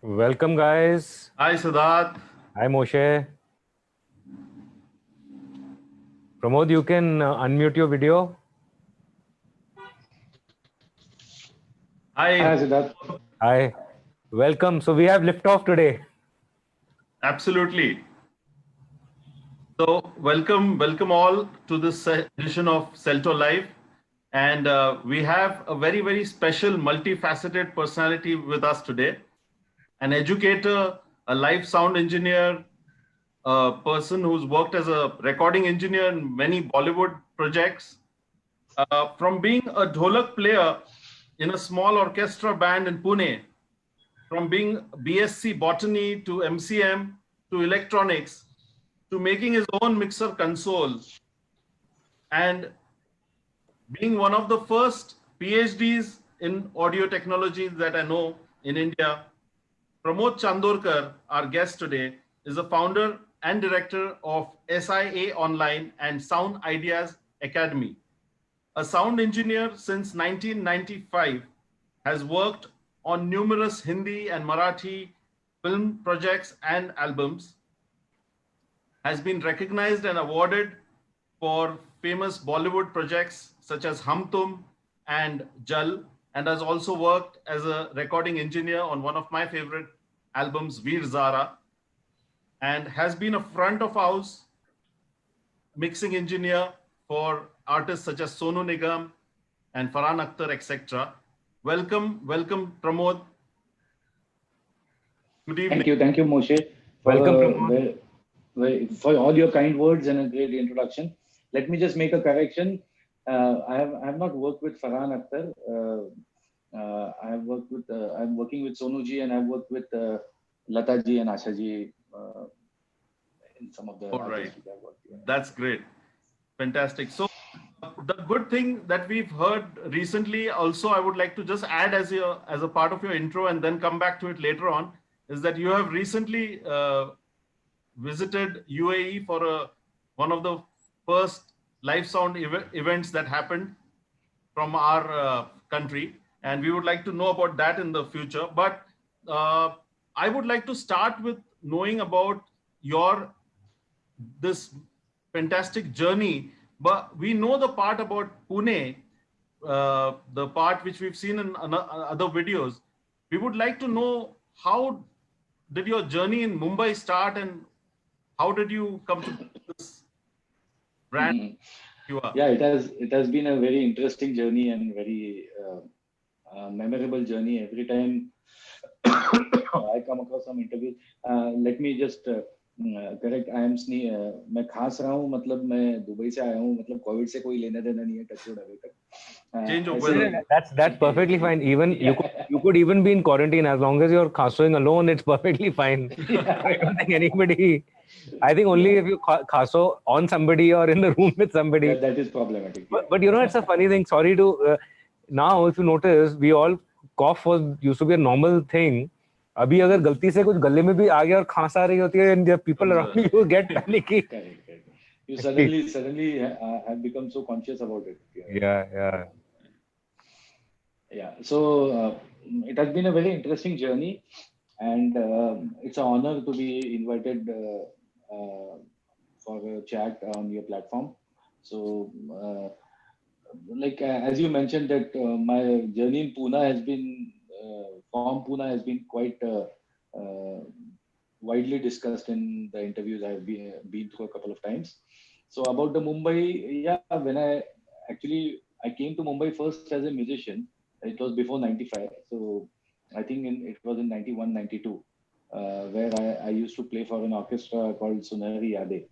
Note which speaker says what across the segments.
Speaker 1: Welcome, guys.
Speaker 2: Hi, Siddharth.
Speaker 1: Hi, Moshe. Pramod, you can unmute your video.
Speaker 2: Hi.
Speaker 3: Hi, Siddharth.
Speaker 1: Hi. Welcome. So we have liftoff today.
Speaker 2: Absolutely. So, welcome all to this edition of Celto Live. And we have a very special, multifaceted personality with us today. An educator, a live sound engineer, a person who's worked as a recording engineer in many Bollywood projects. From being a dholak player in a small orchestra band in Pune, from being BSc botany to MCM to electronics to making his own mixer console and being one of the first PhDs in audio technology that I know in India. Pramod Chandorkar, our guest today, is the founder and director of SIA Online and Sound Ideas Academy. A sound engineer since 1995, has worked on numerous Hindi and Marathi film projects and albums, has been recognized and awarded for famous Bollywood projects such as Hum Tum and Jal, and has also worked as a recording engineer on one of my favorite albums, Veer Zara, and has been a front of house mixing engineer for artists such as Sonu Nigam and Farhan Akhtar, etc. Welcome, Pramod. Good evening.
Speaker 3: Thank you, Moshe,
Speaker 1: Welcome, Pramod.
Speaker 3: for all your kind words and a great introduction. Let me just make a correction. I have not worked with Farhan Akhtar. I'm working with Sonu ji, and I've worked with Lata ji and Asha ji in some of the
Speaker 2: All right.
Speaker 3: artists I've worked with.
Speaker 2: That's great. Fantastic. So the good thing that we've heard recently, also I would like to just add as a part of your intro and then come back to it later on, is that you have recently visited UAE for one of the first live sound events that happened from our country, and we would like to know about that in the future. But I would like to start with knowing about this fantastic journey. But we know the part about Pune, the part which we've seen in other videos. We would like to know, how did your journey in Mumbai start, and how did you come to this brand you are?
Speaker 3: Yeah, it has been a very interesting journey and very memorable journey. Every time I come across some interviews, let me just correct. मैं खास रहा हूँ, मतलब मैं Dubai से आया हूँ, मतलब कोविड से कोई लेना देना नहीं है, टचवुड अभी तक.
Speaker 2: Change of weather.
Speaker 1: That's perfectly fine. Even you could even be in quarantine as long as you're khasoing alone. It's perfectly fine. I don't think anybody. I think only if you khaso on somebody or in the room with somebody.
Speaker 3: that is problematic. Yeah.
Speaker 1: But you know, it's a funny thing. Sorry to now, if you notice, we all cough used to be a normal thing. अभी अगर गलती से कुछ गले में भी आ गया और खांस आ रही होती है, and the people around you get panicky.
Speaker 3: Correct. You suddenly have become so conscious about it. Yeah. So it has been a very interesting journey, and it's an honor to be invited for a chat on your platform. So, as you mentioned, that my journey in Pune has been from Pune has been quite widely discussed in the interviews I've been through a couple of times. So about the Mumbai, yeah, when I came to Mumbai first as a musician. It was before 95. So I think it was in 91, 92, where I used to play for an orchestra called Sunari Yade,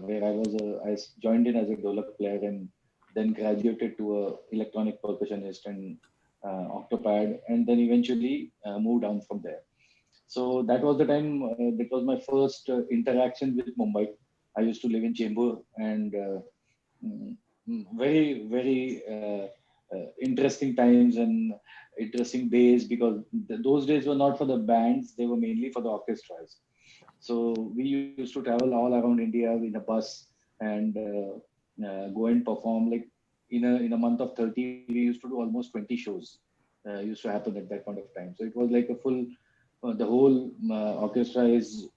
Speaker 3: where I joined in as a dholak player and then graduated to a electronic percussionist and octopad, and then eventually moved down from there. So that was the time, that was my first interaction with Mumbai. I used to live in Chembur, and very interesting times and interesting days, because those days were not for the bands, they were mainly for the orchestras. So we used to travel all around India in a bus and go and perform. Like in a month of 30, we used to do almost 20 shows. Used to happen at that point of time. So it was like a full the whole orchestra is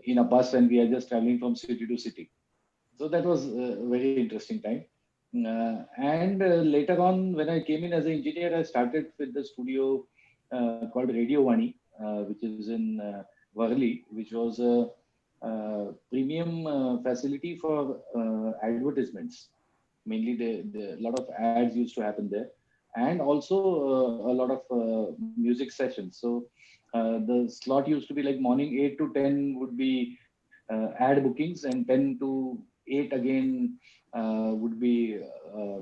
Speaker 3: in a bus and we are just traveling from city to city. So that was a very interesting time. And later on, when I came in as an engineer, I started with the studio called Radio Vani, which is in Worli, which was a premium facility for advertisements. Mainly, a lot of ads used to happen there, and also a lot of music sessions. So the slot used to be like morning 8 to 10 would be ad bookings, and 10 to 8 again would be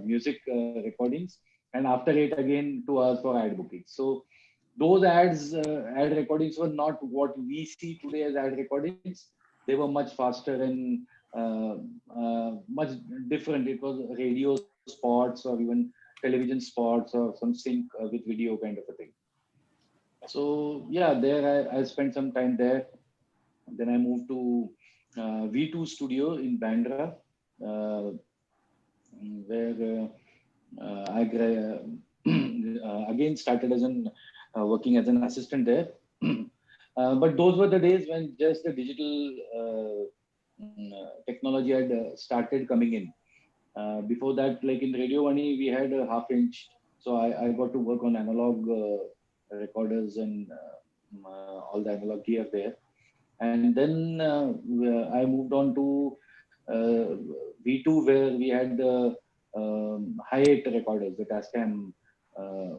Speaker 3: music recordings, and after 8 again 2 hours for ad bookings. So those ad recordings were not what we see today as ad recordings. They were much faster and uh, much different. It was radio spots or even television spots or some sync with video kind of a thing. So yeah, there I spent some time there. Then I moved to V2 Studio in Bandra, uh, where again started as an working as an assistant there. But those were the days when just the digital technology had started coming in. Before that, like in Radio Vani, we had a half inch. So I got to work on analog recorders and all the analog gear there. And then I moved on to uh, V2, where we had the high-8 recorders, the Tascam uh,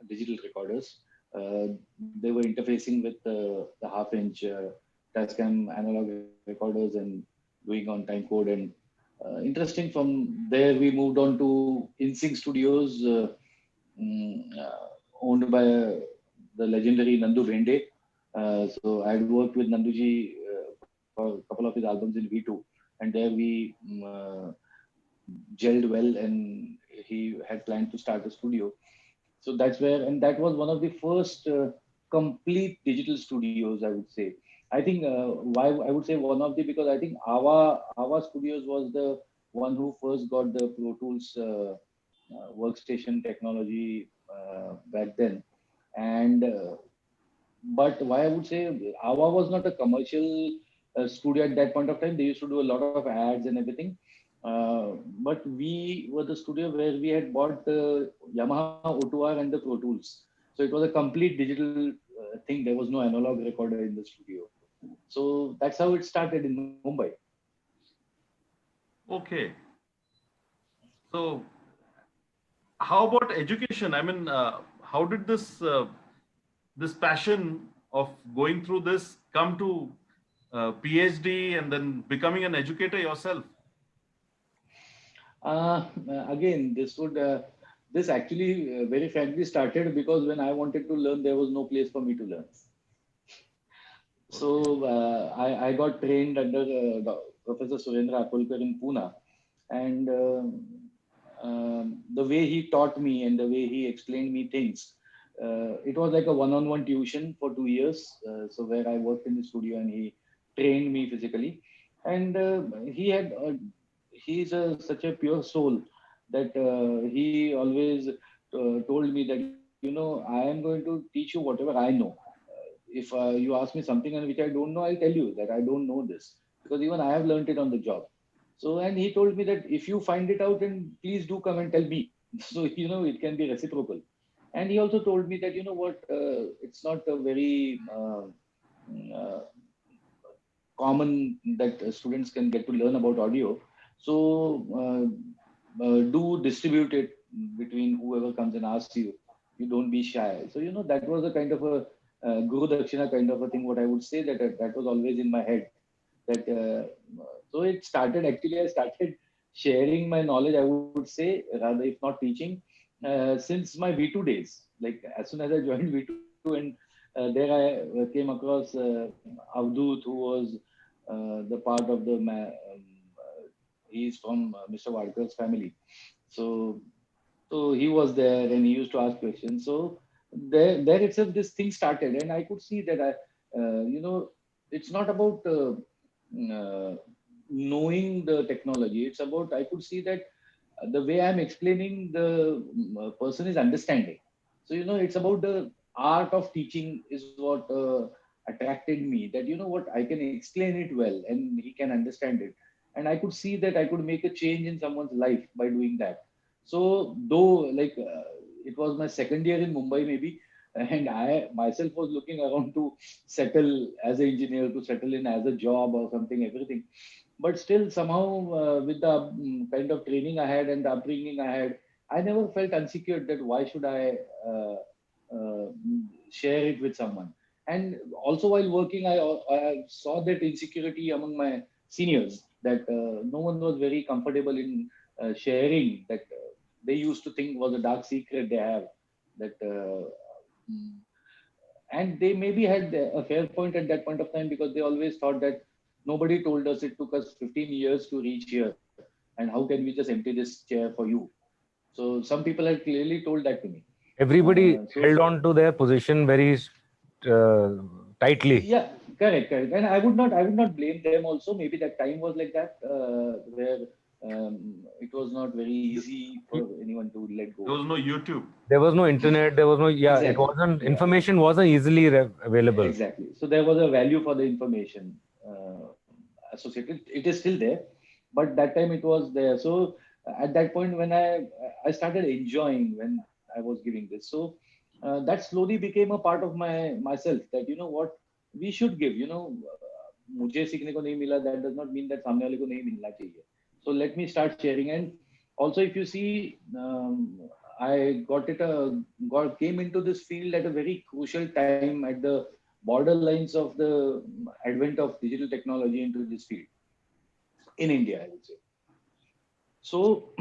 Speaker 3: digital recorders. They were interfacing with the half-inch Tascam analog recorders and doing on time code. And interesting, from there we moved on to InSync Studios, owned by the legendary Nandu Bhende. So I had worked with Nanduji for a couple of his albums in V2, and there we gelled well, and he had planned to start a studio. So that's where, and that was one of the first complete digital studios, I would say. I think why I would say one of the, because I think Ava Studios was the one who first got the Pro Tools workstation technology back then. And but why I would say Ava was not a commercial studio at that point of time. They used to do a lot of ads and everything. But we were the studio where we had bought the Yamaha O2R and the Pro Tools. So it was a complete digital thing. There was no analog recorder in the studio. So that's how it started in Mumbai.
Speaker 2: Okay. So how about education? I mean, how did this passion of going through this come to PhD and then becoming an educator yourself?
Speaker 3: Again, this actually very frankly started because when I wanted to learn, there was no place for me to learn. So I got trained under Professor Surendra Apolkar in Pune, and the way he taught me and the way he explained me things, it was like a one-on-one tuition for 2 years. So where I worked in the studio and he trained me physically, and he's such a pure soul that he always told me that, I am going to teach you whatever I know. If you ask me something and which I don't know, I'll tell you that I don't know this, because even I have learned it on the job. So, and he told me that if you find it out, and please do come and tell me. So, it can be reciprocal. And he also told me that, what, it's not a very uh, common that students can get to learn about audio. So, do distribute it between whoever comes and asks you. You don't be shy. So, that was a kind of a Guru Dakshina kind of a thing. What I would say, that was always in my head. That so it started. Actually, I started sharing my knowledge, I would say, rather if not teaching, since my V2 days. Like as soon as I joined V2, and there I came across Avdut, who was the part of the he's from Mr. Wadkar's family. So he was there and he used to ask questions. So there itself this thing started, and I could see that it's not about knowing the technology. It's about, I could see that the way I'm explaining, the person is understanding. So it's about the art of teaching is what attracted me. That, you know what, I can explain it well and he can understand it. And I could see that I could make a change in someone's life by doing that. So, though, it was my second year in Mumbai, maybe, and I myself was looking around to settle as an engineer, to settle in as a job or something, everything. But still, somehow, with the kind of training I had and the upbringing I had, I never felt insecure that why should I uh, share it with someone. And also while working, I saw that insecurity among my seniors, that no one was very comfortable in sharing that they used to think was a dark secret they have. That mm, and they maybe had a fair point at that point of time, because they always thought that nobody told us it took us 15 years to reach here, and how can we just empty this chair for you? So some people had clearly told that to me.
Speaker 1: Everybody
Speaker 3: So
Speaker 1: held on to their position very uh, tightly.
Speaker 3: yeah, correct. And I would not blame them also. Maybe that time was like that, where it was not very easy for anyone to let
Speaker 2: There
Speaker 3: go.
Speaker 2: was no YouTube.
Speaker 1: There was no internet. There was no, yeah, it
Speaker 3: Exactly.
Speaker 1: wasn't,
Speaker 3: Yeah,
Speaker 1: information wasn't easily available.
Speaker 3: exactly. So there was a value for the information associated. It is still there, but that time it was there. So at that point, when I started enjoying when I was giving this, so that slowly became a part of myself. That, you know what, we should give. मुझे सीखने को नहीं मिला, that does not mean that सामने वाले को नहीं मिलना चाहिए. So let me start sharing. And also, if you see, I came into this field at a very crucial time, at the borderlines of the advent of digital technology into this field in India, I would say. So,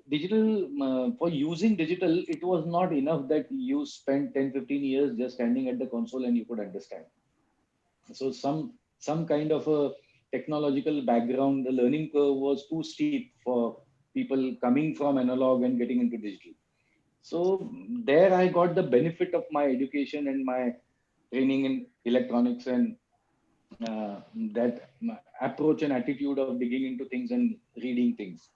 Speaker 3: digital, for using digital, it was not enough that you spent 10, 15 years just standing at the console and you could understand. So, some kind of a technological background, the learning curve was too steep for people coming from analog and getting into digital. So there I got the benefit of my education and my training in electronics, and that approach and attitude of digging into things and reading things.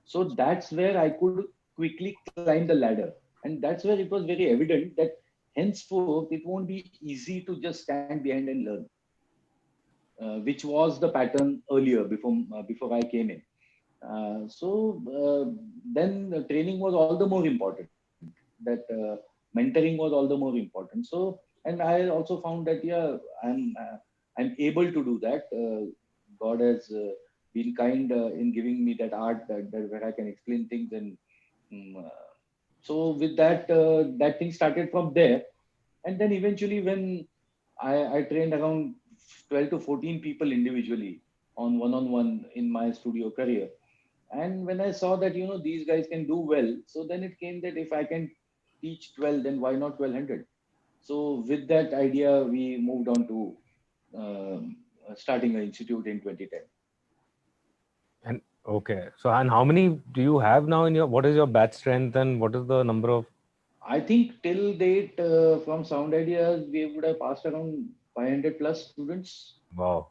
Speaker 3: So that's where I could quickly climb the ladder. And that's where it was very evident that henceforth it won't be easy to just stand behind and learn, which was the pattern earlier before I came in. Then the training was all the more important. That mentoring was all the more important. So, and I also found that, yeah, I'm able to do that. God has been kind in giving me that art, that where I can explain things. And so with that, that thing started from there. And then eventually, when I trained around 12 to 14 people individually on one-on-one in my studio career. And when I saw that, these guys can do well, so then it came that if I can teach 12, then why not 1200? So with that idea, we moved on to starting an institute in 2010.
Speaker 1: And okay. So, and how many do you have now in your, what is your batch strength and what is the number of?
Speaker 3: I think till date, from Sound Ideas, we would have passed around 500 plus students
Speaker 1: Wow.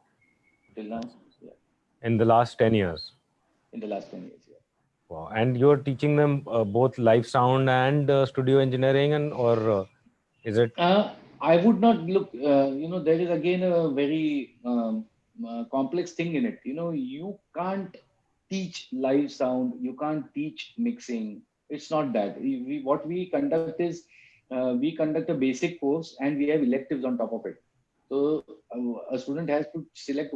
Speaker 3: till now. Yeah,
Speaker 1: In the last 10 years.
Speaker 3: in the last 10 years. Yeah.
Speaker 1: Wow. And you're teaching them both live sound and studio engineering, and or is it?
Speaker 3: I would not look, there is again a very complex thing in it. You can't teach live sound, you can't teach mixing. It's not that. What we conduct is, we conduct a basic course and we have electives on top of it. So a student has to select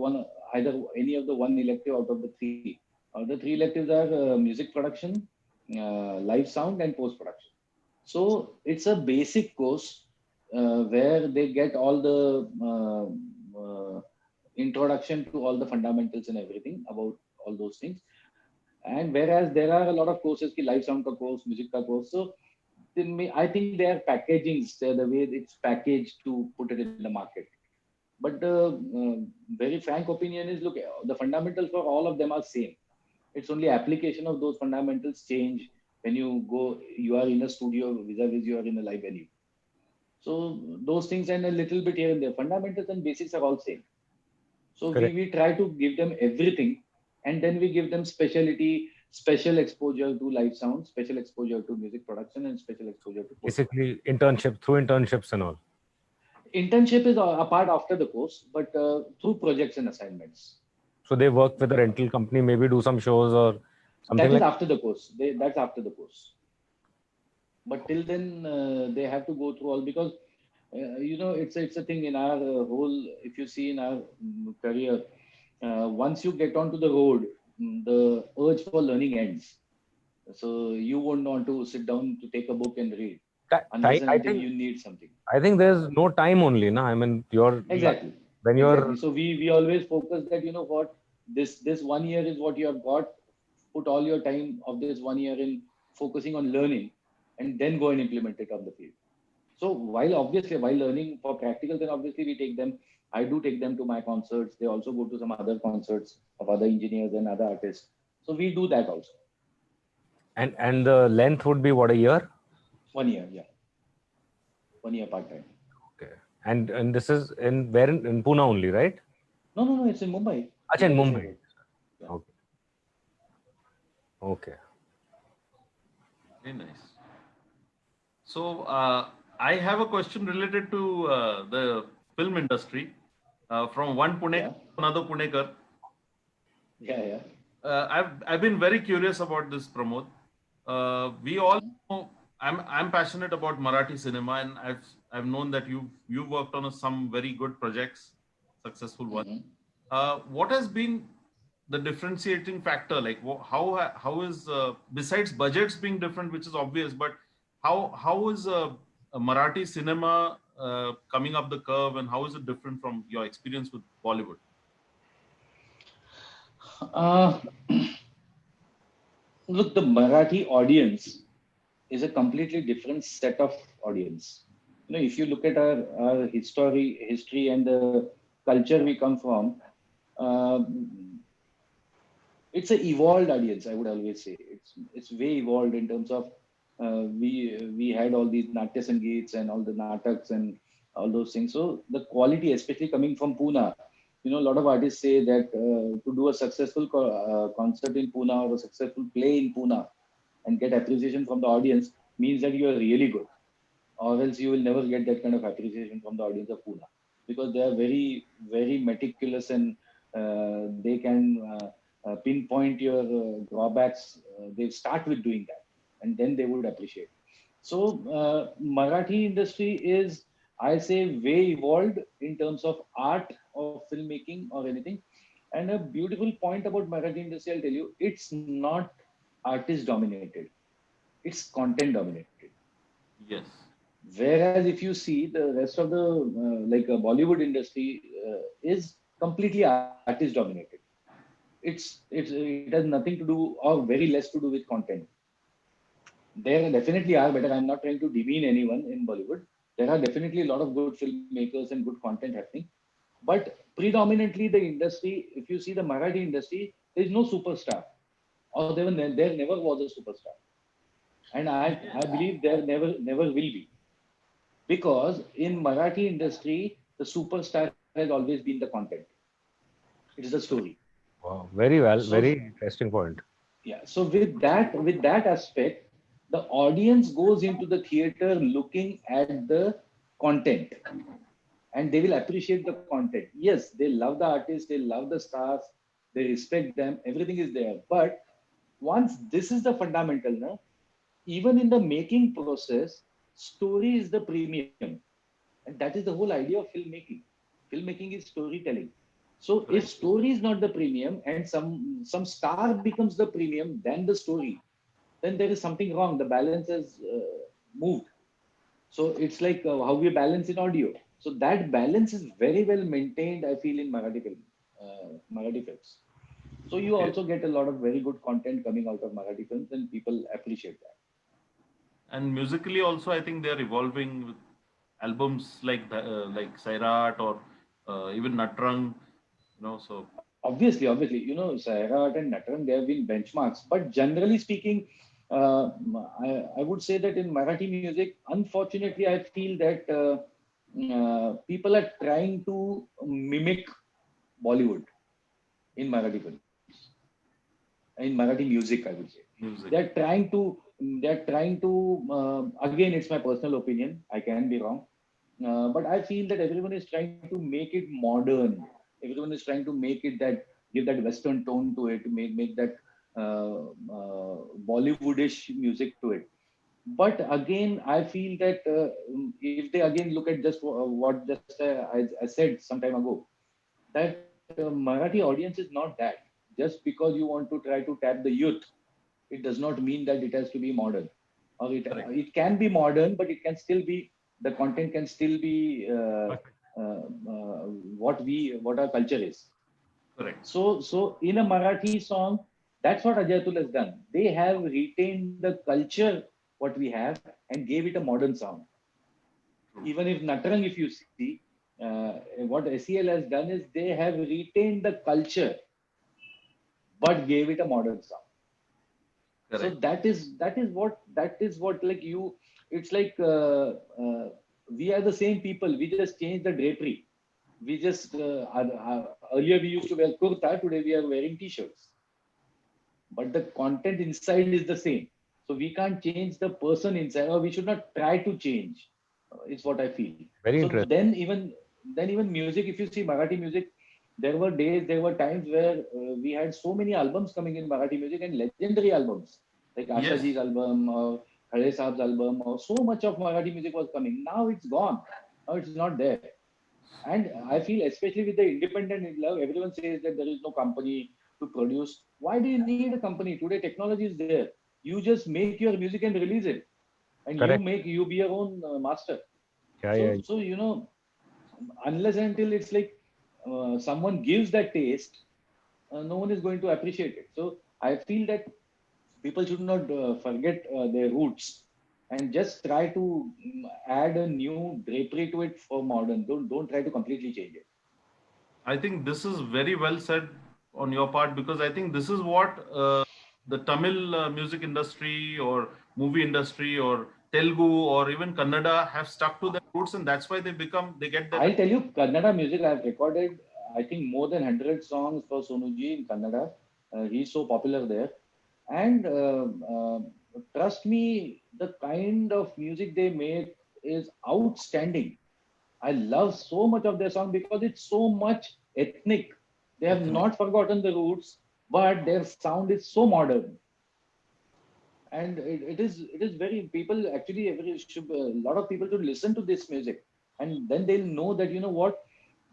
Speaker 3: either any of the one elective out of the three. The three electives are music production, live sound, and post production. So it's a basic course where they get all the introduction to all the fundamentals and everything about all those things. And whereas there are a lot of courses, ki live sound ka course, music ka course. So I think they are packagings, the way it's packaged to put it in the market. But the very frank opinion is, look, the fundamentals for all of them are same. It's only application of those fundamentals change when you are in a studio vis-a-vis you are in a live venue. So those things, and a little bit here and there, fundamentals and basics are all same. So
Speaker 1: Correct.
Speaker 3: we try to give them everything, and then we give them specialty special exposure to live sound, special exposure to music production, and special exposure to post-production.
Speaker 1: Basically, internship through internships and all.
Speaker 3: Internship is a part after the course, but through projects and assignments.
Speaker 1: So they work with a rental company, maybe do some shows or something
Speaker 3: That is
Speaker 1: like.
Speaker 3: after the course. That's after the course. But till then, they have to go through all, because it's a thing in our whole. If you see in our career, once you get onto the road, the urge for learning ends. So you won't want to sit down to take a book and read unless and until you need something.
Speaker 1: I think there's no time only, na? I mean,
Speaker 3: exactly.
Speaker 1: When you're
Speaker 3: exactly. So we always focus that, you know what, this 1 year is what you have got. Put all your time of this 1 year in focusing on learning, and then go and implement it on the field. So while learning for practical, then obviously we take them. I do take them to my concerts. They also go to some other concerts of other engineers and other artists. So we do that also.
Speaker 1: And the length would be what, a year?
Speaker 3: 1 year, yeah. 1 year part-time.
Speaker 1: Okay. And this is in where, in Pune only, right?
Speaker 3: No, it's in Mumbai.
Speaker 1: Achha, in Mumbai.
Speaker 3: Yeah.
Speaker 1: Okay. Okay.
Speaker 2: Very nice. So I have a question related to the film industry from one Pune, another Punekar.
Speaker 3: Yeah.
Speaker 2: I've been very curious about this, Pramod. We all know I'm passionate about Marathi cinema, and I've known that you worked on some very good projects, successful ones. What has been the differentiating factor? Like how is besides budgets being different, which is obvious, but how is a Marathi cinema coming up the curve, and how is it different from your experience with Bollywood?
Speaker 3: Look, the Marathi audience is a completely different set of audience. If you look at our history and the culture we come from, it's an evolved audience. I would always say it's way evolved in terms of we had all these Natya Sangeets and all the nataks and all those things. So the quality, especially coming from Pune, a lot of artists say that to do a successful concert in Pune or a successful play in Pune and get appreciation from the audience means that you are really good, or else you will never get that kind of appreciation from the audience of Pune, because they are very, very meticulous, and they can pinpoint your drawbacks. They start with doing that, and then they would appreciate. So Marathi industry is, I say, way evolved in terms of art or filmmaking or anything. And a beautiful point about Marathi industry, I'll tell you, it's not artist dominated. It's content dominated.
Speaker 2: Yes.
Speaker 3: Whereas if you see the rest of the Bollywood industry is completely artist dominated. It has nothing to do, or very less to do, with content. There definitely are better. I'm not trying to demean anyone in Bollywood. There are definitely a lot of good filmmakers and good content happening. But predominantly the industry, if you see the Marathi industry, there is no superstar, or there never was a superstar. And I believe there never will be. Because in Marathi industry, the superstar has always been the content. It is the story.
Speaker 1: Wow, very well, very interesting point.
Speaker 3: Yeah. So with that aspect, the audience goes into the theater looking at the content, and they will appreciate the content. Yes, they love the artist, they love the stars, they respect them, everything is there. But once this is the fundamental, no? Even in the making process, story is the premium. And that is the whole idea of filmmaking. Filmmaking is storytelling. So if story is not the premium and some star becomes the premium, then the story, then there is something wrong. The balance has moved. So it's like how we balance in audio. So that balance is very well maintained, I feel, in Marathi films. So you also get a lot of very good content coming out of Marathi films, and people appreciate that.
Speaker 2: And musically also, I think they're evolving with albums like Sairat or even Natrang, so.
Speaker 3: Obviously, Sairat and Natrang, they have been benchmarks. But generally speaking, I would say that in Marathi music, unfortunately, I feel that people are trying to mimic Bollywood in Marathi films. in Marathi music, I would say.
Speaker 2: Music.
Speaker 3: They're trying to, again, it's my personal opinion. I can be wrong. But I feel that everyone is trying to make it modern. Everyone is trying to make it that, give that Western tone to it, make that Bollywoodish music to it. But again, I feel that if they again look at just what just I said some time ago, that Marathi audience is not that. Just because you want to try to tap the youth, it does not mean that it has to be modern. Or
Speaker 2: Correct.
Speaker 3: it can be modern, but it can still be, the content can still be what our culture is.
Speaker 2: Correct.
Speaker 3: So in a Marathi song, that's what Ajay Atul has done. They have retained the culture what we have and gave it a modern sound. Even if Natarang, if you see, what SEL has done is they have retained the culture but gave it a modern sound.
Speaker 2: Correct.
Speaker 3: So that is what like you. It's like we are the same people. We just changed the drapery. We just earlier we used to wear kurta. Today we are wearing t-shirts. But the content inside is the same. So we can't change the person inside, or we should not try to change. Is what I feel.
Speaker 1: Very
Speaker 3: So
Speaker 1: interesting.
Speaker 3: then even music. If you see Marathi music, there were times where we had so many albums coming in Marathi music and legendary albums like
Speaker 2: Yes.
Speaker 3: Ashaji's album or Khare Saab's album, or so much of Marathi music was coming. Now it's gone. Now it's not there. And I feel, especially with the independent love, everyone says that there is no company to produce. Why do you need a company? Today, technology is there. You just make your music and release it, and
Speaker 1: Correct.
Speaker 3: you be your own master.
Speaker 1: Yeah.
Speaker 3: So unless and until it's like someone gives that taste, no one is going to appreciate it. So I feel that people should not forget their roots and just try to add a new drapery to it for modern. Don't try to completely change it.
Speaker 2: I think this is very well said on your part, because I think this is what the Tamil music industry or movie industry or Telugu or even Kannada have stuck to their roots, and that's why they get that.
Speaker 3: I'll tell you, Kannada music, I've recorded, I think, more than 100 songs for Sonuji in Kannada. He's so popular there. And trust me, the kind of music they make is outstanding. I love so much of their song because it's so much ethnic. They have not forgotten the roots, but their sound is so modern. And it is very, people actually a lot of people should listen to this music, and then they'll know that, you know what,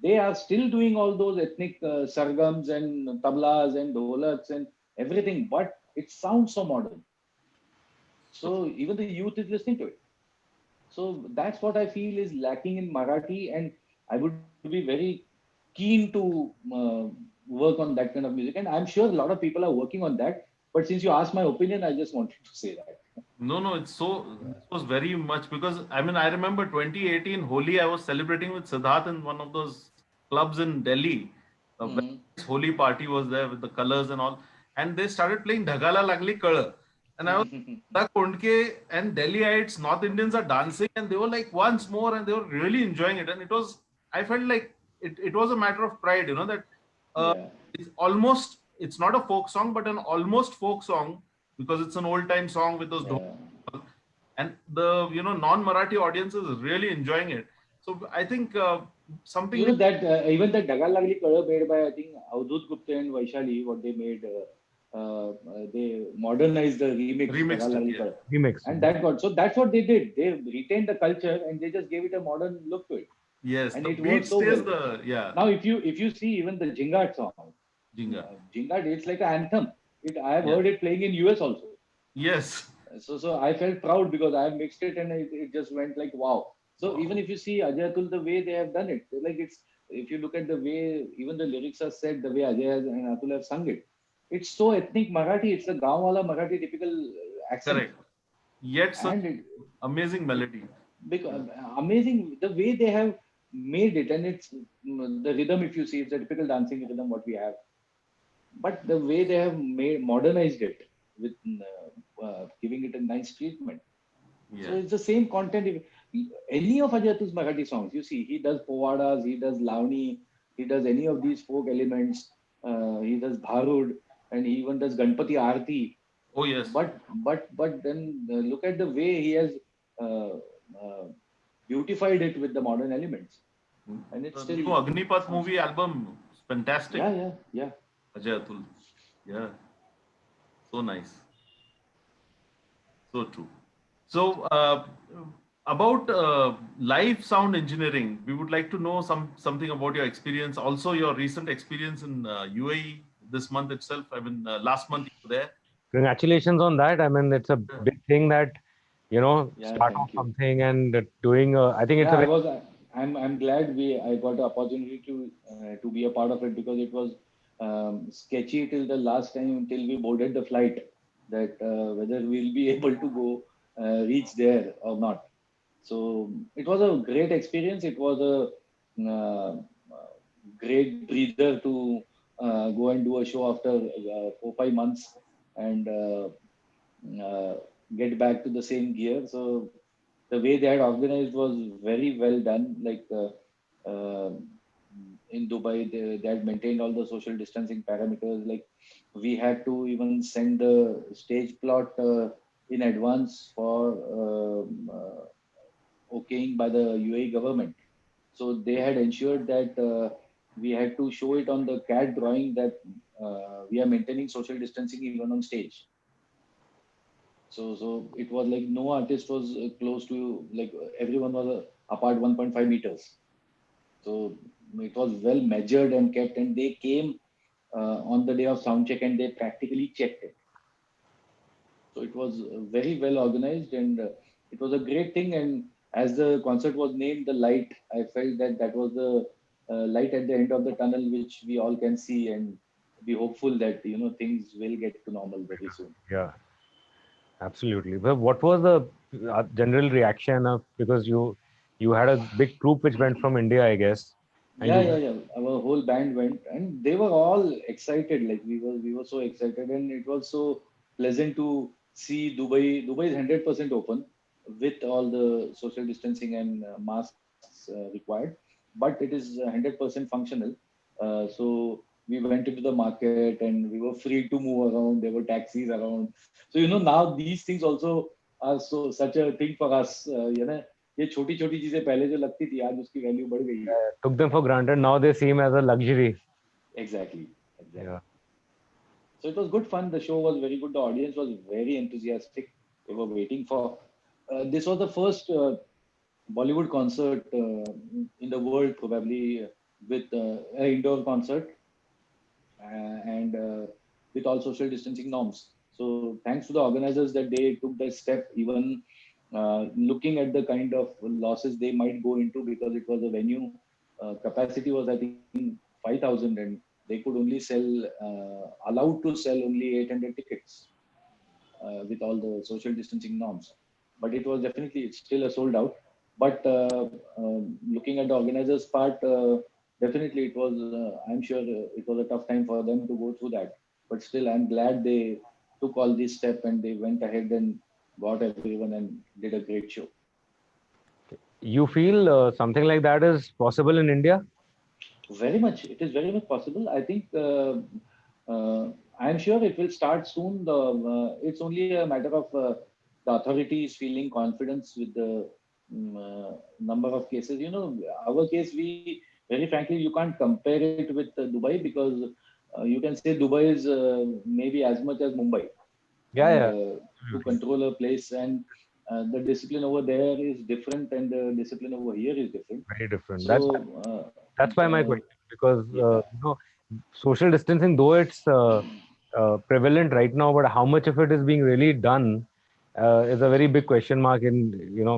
Speaker 3: they are still doing all those ethnic sargams and tablas and dholaks and everything, but it sounds so modern. So even the youth is listening to it. So that's what I feel is lacking in Marathi, and I would be very keen to work on that kind of music. And I'm sure a lot of people are working on that. But since you asked my opinion, I just wanted to say that.
Speaker 2: No, this was very much, because I mean, I remember 2018 Holi, I was celebrating with Siddharth in one of those clubs in Delhi. A very nice Holi party was there with the colors and all. And they started playing Dhagala Lagli Kala. And I was like, Kondke and Delhiites, North Indians are dancing, and they were like once more, and they were really enjoying it. And it was, I felt like it was a matter of pride, that
Speaker 3: Yeah.
Speaker 2: it's not a folk song, but an almost folk song, because it's an old time song with those
Speaker 3: Yeah.
Speaker 2: and the non-Marathi audience is really enjoying it. So I think something
Speaker 3: You know that even that Dagal Lagli Kala made by, I think, Avdut Gupta and Vaishali, what they made, they modernized the remix
Speaker 2: remixed
Speaker 3: Dagal
Speaker 2: it,
Speaker 3: Lagli
Speaker 2: yeah.
Speaker 3: Kala,
Speaker 1: Remix.
Speaker 3: and that got, so that's what they did. They retained the culture and they just gave it a modern look to it,
Speaker 2: Yes,
Speaker 3: and
Speaker 2: the
Speaker 3: it
Speaker 2: beat
Speaker 3: worked so
Speaker 2: stays
Speaker 3: well.
Speaker 2: yeah,
Speaker 3: Now, if you see even the Jingat song,
Speaker 2: Jinga.
Speaker 3: Jingat, it's like an anthem. I have
Speaker 2: Yeah.
Speaker 3: heard it playing in US also.
Speaker 2: Yes.
Speaker 3: So I felt proud because I have mixed it and it just went like wow. So
Speaker 2: Wow.
Speaker 3: even if you see Ajay Atul, the way they have done it, like it's, if you look at the way even the lyrics are said, the way Ajay and Atul have sung it, it's so ethnic Marathi. It's a gaonwala Marathi typical accent,
Speaker 2: Correct. Yet such
Speaker 3: and
Speaker 2: amazing melody.
Speaker 3: because amazing the way they have made it, and it's the rhythm. If you see, it's a typical dancing rhythm what we have, but the way they have made modernized it with giving it a nice treatment. So
Speaker 2: Yeah.
Speaker 3: it's the same content. Any of Ajay Atul's Marathi songs, you see, he does povadas, he does lavani, he does any of these folk elements, he does bharud. and he even does Ganpati Aarti.
Speaker 2: Oh yes.
Speaker 3: But then look at the way he has uh, uh, beautified it with the modern elements, and it's
Speaker 2: The
Speaker 3: still
Speaker 2: new Agnipath
Speaker 3: sounds
Speaker 2: movie
Speaker 3: good.
Speaker 2: album is fantastic.
Speaker 3: Yeah.
Speaker 2: Ajay Atul. Yeah, so nice. So true. So, about live sound engineering, we would like to know something about your experience. Also, your recent experience in UAE this month itself. I mean, last month you were there.
Speaker 1: Congratulations on that. I mean, it's a
Speaker 2: Yeah.
Speaker 1: big thing that,
Speaker 3: Yeah,
Speaker 1: start off
Speaker 3: thank you.
Speaker 1: something and doing. I think it's
Speaker 3: Yeah,
Speaker 1: a very
Speaker 3: I'm glad I got the opportunity to be a part of it, because it was sketchy till the last time, till we boarded the flight, that whether we'll be able to go reach there or not. So it was a great experience. It was a great breather to go and do a show after 4 5 months, and uh, get back to the same gear. So the way they had organized was very well done. Like in Dubai, they had maintained all the social distancing parameters. Like we had to even send the stage plot in advance for okaying by the UAE government. So they had ensured that we had to show it on the CAD drawing that we are maintaining social distancing even on stage. So it was like no artist was close to, like everyone was apart 1.5 meters. So it was well measured and kept, and they came on the day of sound check and they practically checked it. So it was very well organized, and it was a great thing. And as the concert was named, the light, I felt that that was the light at the end of the tunnel, which we all can see, and be hopeful that things will get to normal very soon.
Speaker 1: yeah, absolutely. But what was the general reaction of, because you had a big troupe which went from India, I guess, and
Speaker 3: Yeah,
Speaker 1: you
Speaker 3: yeah, yeah. Our whole band went, and they were all excited. Like we were so excited, and it was so pleasant to see Dubai. Dubai is 100% open with all the social distancing and masks required, but it is 100% functional. So we went into the market, and we were free to move around. There were taxis around. So now these things also are so such a thing for us. ये छोटी छोटी चीजें पहले जो लगती थी, आज उसकी वैल्यू बढ़ गई है.
Speaker 1: took them for granted. Now they seem as a luxury.
Speaker 3: Exactly.
Speaker 1: Yeah.
Speaker 3: So it was good fun. The show was very good. The audience was very enthusiastic. They were waiting for. This was the first Bollywood concert in the world, probably, with an indoor concert, and with all social distancing norms. So thanks to the organizers that they took that step, even looking at the kind of losses they might go into, because it was a venue capacity was, I think, 5,000, and they could only sell, allowed to sell only 800 tickets with all the social distancing norms. But it was definitely, it's still a sold out. But looking at the organizers' part, definitely it was, I'm sure it was a tough time for them to go through that. But still, I'm glad they took all this step and they went ahead and got everyone and did a great show.
Speaker 1: You feel something like that is possible in India?
Speaker 3: Very much. It is very much possible. I think I'm sure it will start soon. It's only a matter of the authorities feeling confidence with the number of cases. Our case, we very frankly, you can't compare it with Dubai, because you can say Dubai is maybe as much as Mumbai,
Speaker 1: Yeah,
Speaker 3: and
Speaker 1: yeah,
Speaker 3: to
Speaker 1: absolutely.
Speaker 3: control a place, and the discipline over there is different, and the discipline over here is different.
Speaker 1: Very different.
Speaker 3: So
Speaker 1: That's why my question, because
Speaker 3: yeah.
Speaker 1: social distancing, though it's prevalent right now, but how much of it is being really done is a very big question mark. In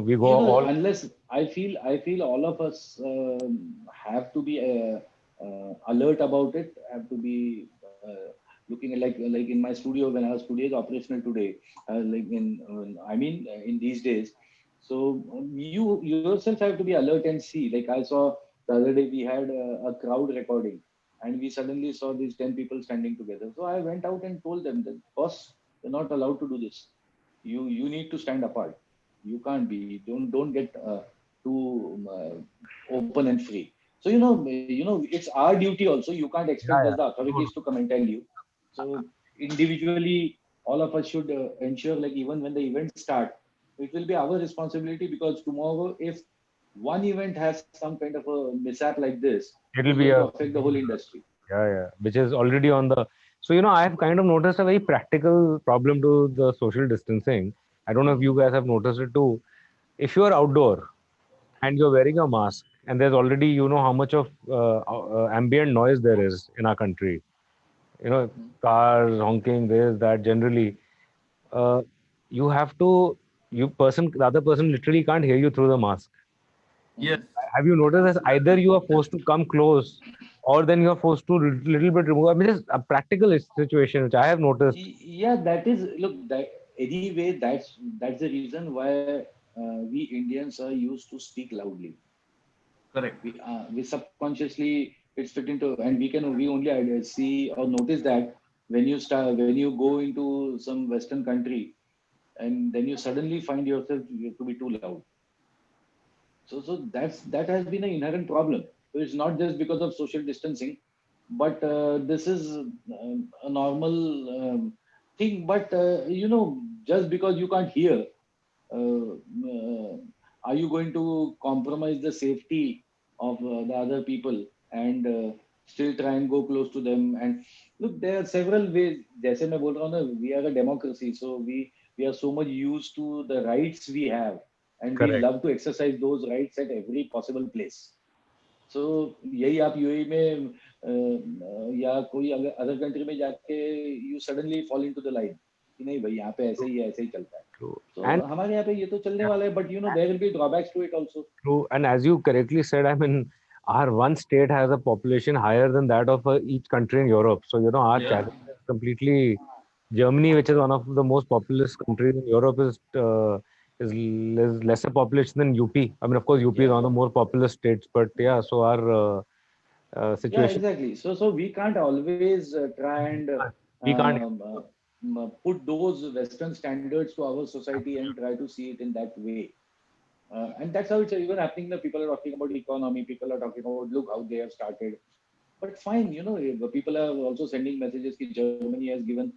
Speaker 1: we go all.
Speaker 3: Unless I feel all of us have to be alert about it, have to be looking at, like in my studio, when our studio is operational today, like in these days. So you yourself have to be alert and see. Like I saw the other day, we had a crowd recording, and we suddenly saw these 10 people standing together. So I went out and told them that, boss, you're not allowed to do this. You need to stand apart. You can't be, don't get too open and free. So it's our duty also. You can't expect
Speaker 1: Yeah,
Speaker 3: just
Speaker 1: yeah.
Speaker 3: the authorities to come and tell you. So individually, all of us should ensure, like even when the events start, it will be our responsibility, because tomorrow, if one event has some kind of a mishap like this, it
Speaker 1: It'll
Speaker 3: is
Speaker 1: be
Speaker 3: going to
Speaker 1: a
Speaker 3: affect the whole industry.
Speaker 1: yeah, which is already on the. So I have kind of noticed a very practical problem to the social distancing. I don't know if you guys have noticed it too. If you are outdoor and you're wearing a mask, and there's already how much of ambient noise there is in our country. Cars honking, this, that. Generally, uh, you have to the other person literally can't hear you through the mask.
Speaker 2: Yes.
Speaker 1: Have you noticed this? Either you are forced to come close, or then you are forced to little bit remove. I mean, it's a practical situation which I have noticed.
Speaker 3: Yeah, that is, look, that anyway, that's the reason why we Indians are used to speak loudly.
Speaker 2: Correct.
Speaker 3: We subconsciously it's fit into, and we only see or notice that when you go into some Western country, and then you suddenly find yourself you have to be too loud. So that has been an inherent problem. So it's not just because of social distancing, but this is a normal thing. But just because you can't hear, uh, uh, are you going to compromise the safety of the other people, and still try and go close to them? And look, there are several ways. जैसे मैं बोल रहा हूँ ना, we are a democracy, so we are so much used to the rights we have, and we
Speaker 1: Correct.
Speaker 3: love to exercise those rights at every possible place. So यही आप UAE में या कोई अदर कंट्री में जाके you suddenly fall into the line कि नहीं भाई, यहाँ पे ऐसे ही चलता है.
Speaker 1: True.
Speaker 3: So
Speaker 1: And
Speaker 3: हमारे यहाँ पे ये तो चलने वाला है, but there will be drawbacks to it also.
Speaker 1: true. And as you correctly said, I mean, our one state has a population higher than that of each country in Europe. So our
Speaker 2: Yeah.
Speaker 1: challenge is completely. Germany, which is one of the most populous countries in Europe, is lesser population than UP. I mean, of course, UP is
Speaker 3: Yeah,
Speaker 1: one of the more populous states, but yeah. So our
Speaker 3: yeah,
Speaker 1: situation,
Speaker 3: exactly. So we can't always try and
Speaker 1: we can't.
Speaker 3: put those Western standards to our society and try to see it in that way. And that's how it's even happening. The people are talking about economy. People are talking about, look how they have started. But fine, people are also sending messages that Germany has given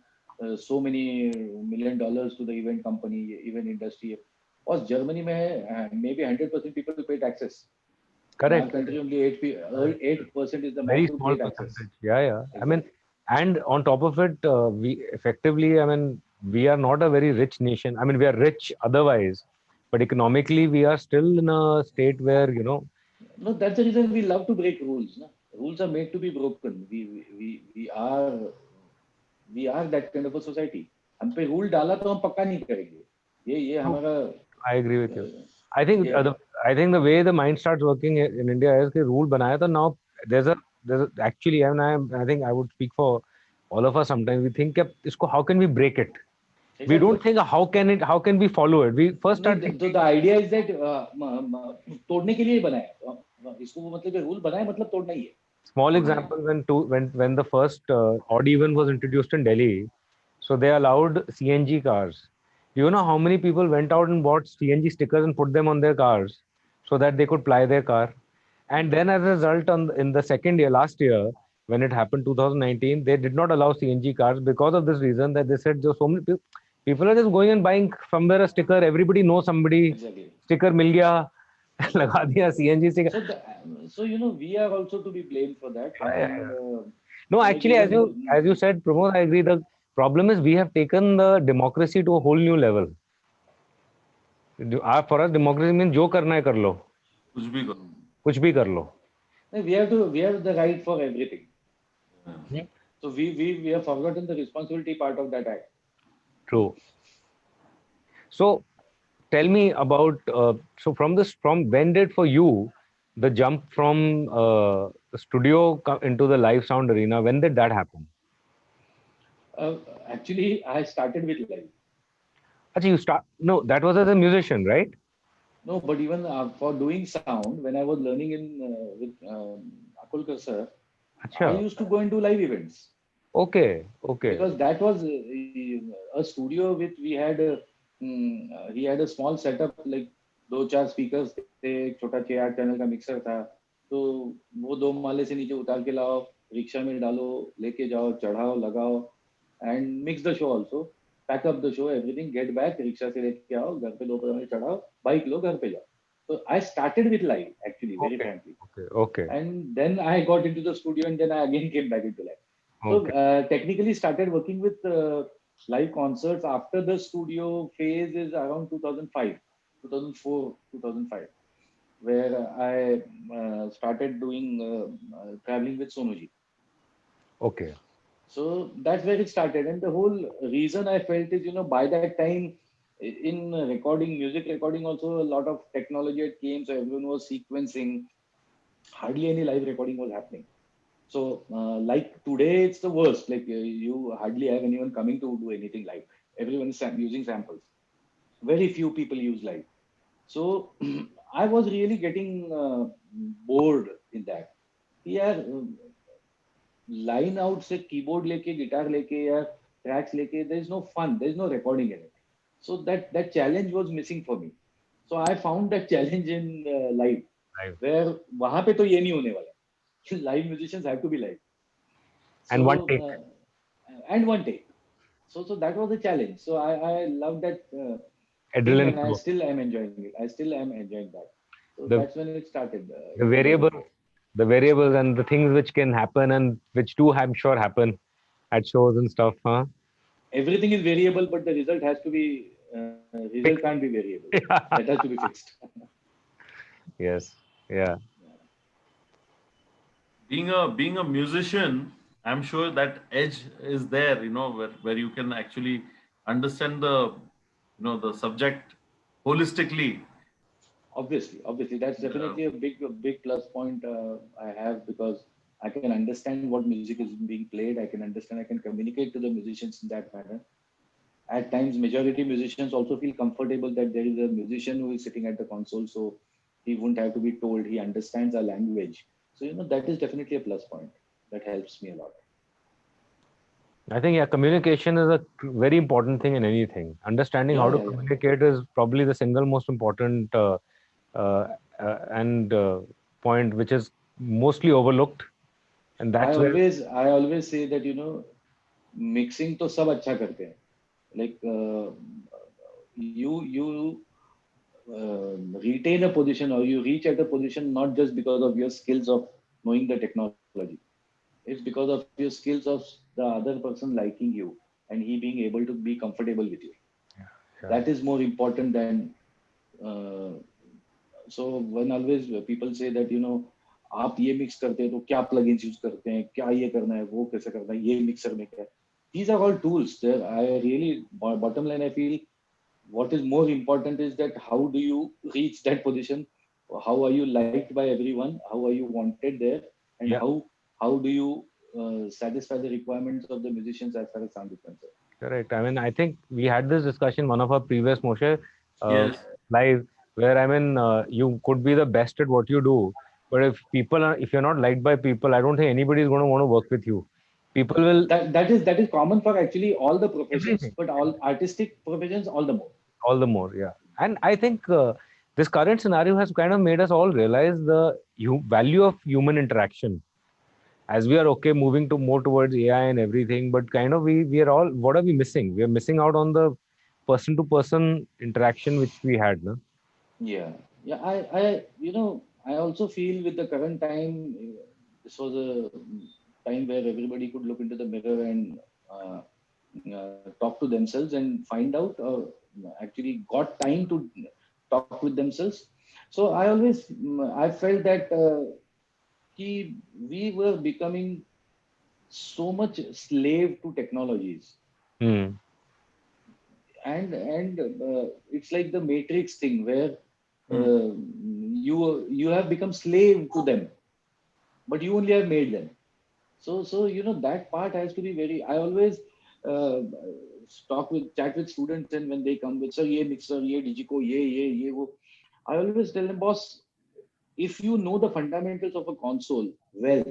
Speaker 3: so many $1 million to the event company, event industry. Or Germany maybe 100% people pay taxes. In our
Speaker 1: Correct.
Speaker 3: country, only 8% is the
Speaker 1: Very
Speaker 3: max to
Speaker 1: small
Speaker 3: pay taxes.
Speaker 1: percentage. Yeah. I mean,
Speaker 3: Exactly.
Speaker 1: and on top of it, we effectively, I mean, we are not a very rich nation. I mean, we are rich otherwise, but economically, we are still in a state where
Speaker 3: No, that's the reason we love to break rules. No? Rules are made to be broken. We are that kind of a society. हम पे rule डाला तो हम पक्का नहीं करेंगे. ये हमारा
Speaker 1: I agree with you. I think
Speaker 3: yeah.
Speaker 1: the way the mind starts working in India is कि rule बनाया तो now there's actually, and I think I would speak for all of us. Sometimes we think कि इसको how can we break it? We
Speaker 3: Exactly.
Speaker 1: don't think how can we follow it? We first
Speaker 3: No,
Speaker 1: start thinking
Speaker 3: the idea is that तोड़ने के लिए ही बनाया है. इसको मतलब rule बनाया मतलब तोड़ना ही है.
Speaker 1: small example when the first odd even was introduced in Delhi, so they allowed CNG cars. Do you know how many people went out and bought CNG stickers and put them on their cars so that they could ply their car? And then as a result, in the second year, last year, when it happened 2019, they did not allow CNG cars because of this reason that they said so many people are just going and buying somewhere a sticker. Everybody knows somebody.
Speaker 3: Exactly.
Speaker 1: Sticker मिल गया लगा दिया CNG sticker.
Speaker 3: So we are also to be blamed for that. And
Speaker 1: No,
Speaker 3: like
Speaker 1: actually, as you said, Pramod, I agree. The problem is we have taken the democracy to a whole new level. For us, democracy means जो करना है कर लो,
Speaker 2: कुछ भी करो.
Speaker 1: कुछ भी कर लो.
Speaker 3: we have the right for everything.
Speaker 1: Yeah.
Speaker 3: So we have forgotten the responsibility part of that act.
Speaker 1: True. So, tell me about from when did for you the jump from the studio into the live sound arena? When did that happen?
Speaker 3: Actually, I started with live.
Speaker 1: Actually, no, that was as a musician, right?
Speaker 3: No, but even for doing sound, when I was learning in with Akulkar sir, I
Speaker 1: Achha.
Speaker 3: used to go and do live events.
Speaker 1: Okay.
Speaker 3: Because that was a studio with he had a small setup, like 2-4 speakers थे, एक छोटा 6-8 channel का mixer था. तो वो 2 माले से नीचे उतार के लाओ, रिक्शा में डालो, लेके जाओ, चढ़ाओ, लगाओ. and mix the show also, pack up the show, everything, get back, rickshaw se leke aao, घर पे दोपहर में चढ़ाओ, bike लो, घर पे जाओ. So I started with live, actually, very
Speaker 1: Okay.
Speaker 3: frankly.
Speaker 1: Okay.
Speaker 3: And then I got into the studio, and then I again came back into live. So
Speaker 1: Okay.
Speaker 3: technically started working with live concerts after the studio phase is around 2005, 2004, 2005, where I started doing traveling with Sonuji.
Speaker 1: Okay.
Speaker 3: So that's where it started. And the whole reason I felt is, by that time, in recording, music recording, also a lot of technology had came. So everyone was sequencing. Hardly any live recording was happening. So, like today, it's the worst. Like you hardly have anyone coming to do anything live. Everyone is using samples. Very few people use live. So, I was really getting bored in that. Yeah, line out से keyboard लेके guitar लेके या tracks लेके there is no fun, there is no recording in it. So that challenge was missing for me. So I found that challenge in live,
Speaker 1: Live.
Speaker 3: where वहाँ पे तो ये नहीं होने वाला. Live musicians have to be live.
Speaker 1: And one
Speaker 3: So
Speaker 1: take.
Speaker 3: and one take. So that was the challenge. So I love that thing,
Speaker 1: Adrenaline
Speaker 3: and I
Speaker 1: flow.
Speaker 3: still am enjoying it. I still am enjoying that. So
Speaker 1: The
Speaker 3: that's when it started.
Speaker 1: the variables and the things which can happen and which do, I'm sure, happen at shows and stuff, huh?
Speaker 3: Everything is variable, but the result has to be result
Speaker 1: Fixed.
Speaker 3: can't be variable. That has to be fixed.
Speaker 1: Yes. Yeah.
Speaker 2: Being a musician, I'm sure that edge is there, where you can actually understand the subject holistically.
Speaker 3: Obviously, that's
Speaker 2: Uh,
Speaker 3: definitely a big plus point I have, because I can understand what music is being played. I can understand. I can communicate to the musicians in that manner. At times, majority musicians also feel comfortable that there is a musician who is sitting at the console, so he won't have to be told. He understands our language. So that is definitely a plus point. That helps me a lot.
Speaker 1: I think, yeah, communication is a very important thing in anything. Understanding how to
Speaker 3: Yeah.
Speaker 1: communicate is probably the single most important uh, and point which is mostly overlooked. And
Speaker 3: I
Speaker 1: that's where,
Speaker 3: always say that mixing तो सब अच्छा करते हैं. Like you retain a position, or you reach at a position not just because of your skills of knowing the technology. It's because of your skills of the other person liking you and he being able to be comfortable with you.
Speaker 1: yeah.
Speaker 3: That is more important than. Uh, so when always people say that आप ये mix करते हैं तो क्या plugins use करते हैं, क्या ये करना है, वो कैसे करना है, ये मिक्सर में क्या. These are all tools. I really, bottom line, I feel what is more important is that how do you reach that position, how are you liked by everyone, how are you wanted there, and
Speaker 1: Yeah.
Speaker 3: how do you satisfy the requirements of the musicians as far as sound is concerned.
Speaker 1: Correct. I mean, I think we had this discussion one of our previous Moshe
Speaker 2: yes.
Speaker 1: live, where I mean, you could be the best at what you do, but if you're not liked by people, I don't think anybody is going to want to work with you. People will
Speaker 3: That is common for actually all the professions,
Speaker 1: everything,
Speaker 3: but all artistic professions all the more.
Speaker 1: all the more, yeah. And I think this current scenario has kind of made us all realize the value of human interaction. As we are okay moving to more towards AI and everything, but kind of we are all, what are we missing? We are missing out on the person to person interaction which we had, no?
Speaker 3: Yeah. I also feel with the current time, this was a time where everybody could look into the mirror and talk to themselves and find out, or actually got time to talk with themselves. So I felt that we were becoming so much slave to technologies,
Speaker 1: Hmm.
Speaker 3: and it's like the matrix thing where
Speaker 2: Hmm.
Speaker 3: you have become slave to them, but you only have made them. So that part has to be very. I always uh, chat with students, and when they come with, sir, ye mixer, ye digico, ye wo, I always tell them, boss, if you know the fundamentals of a console well,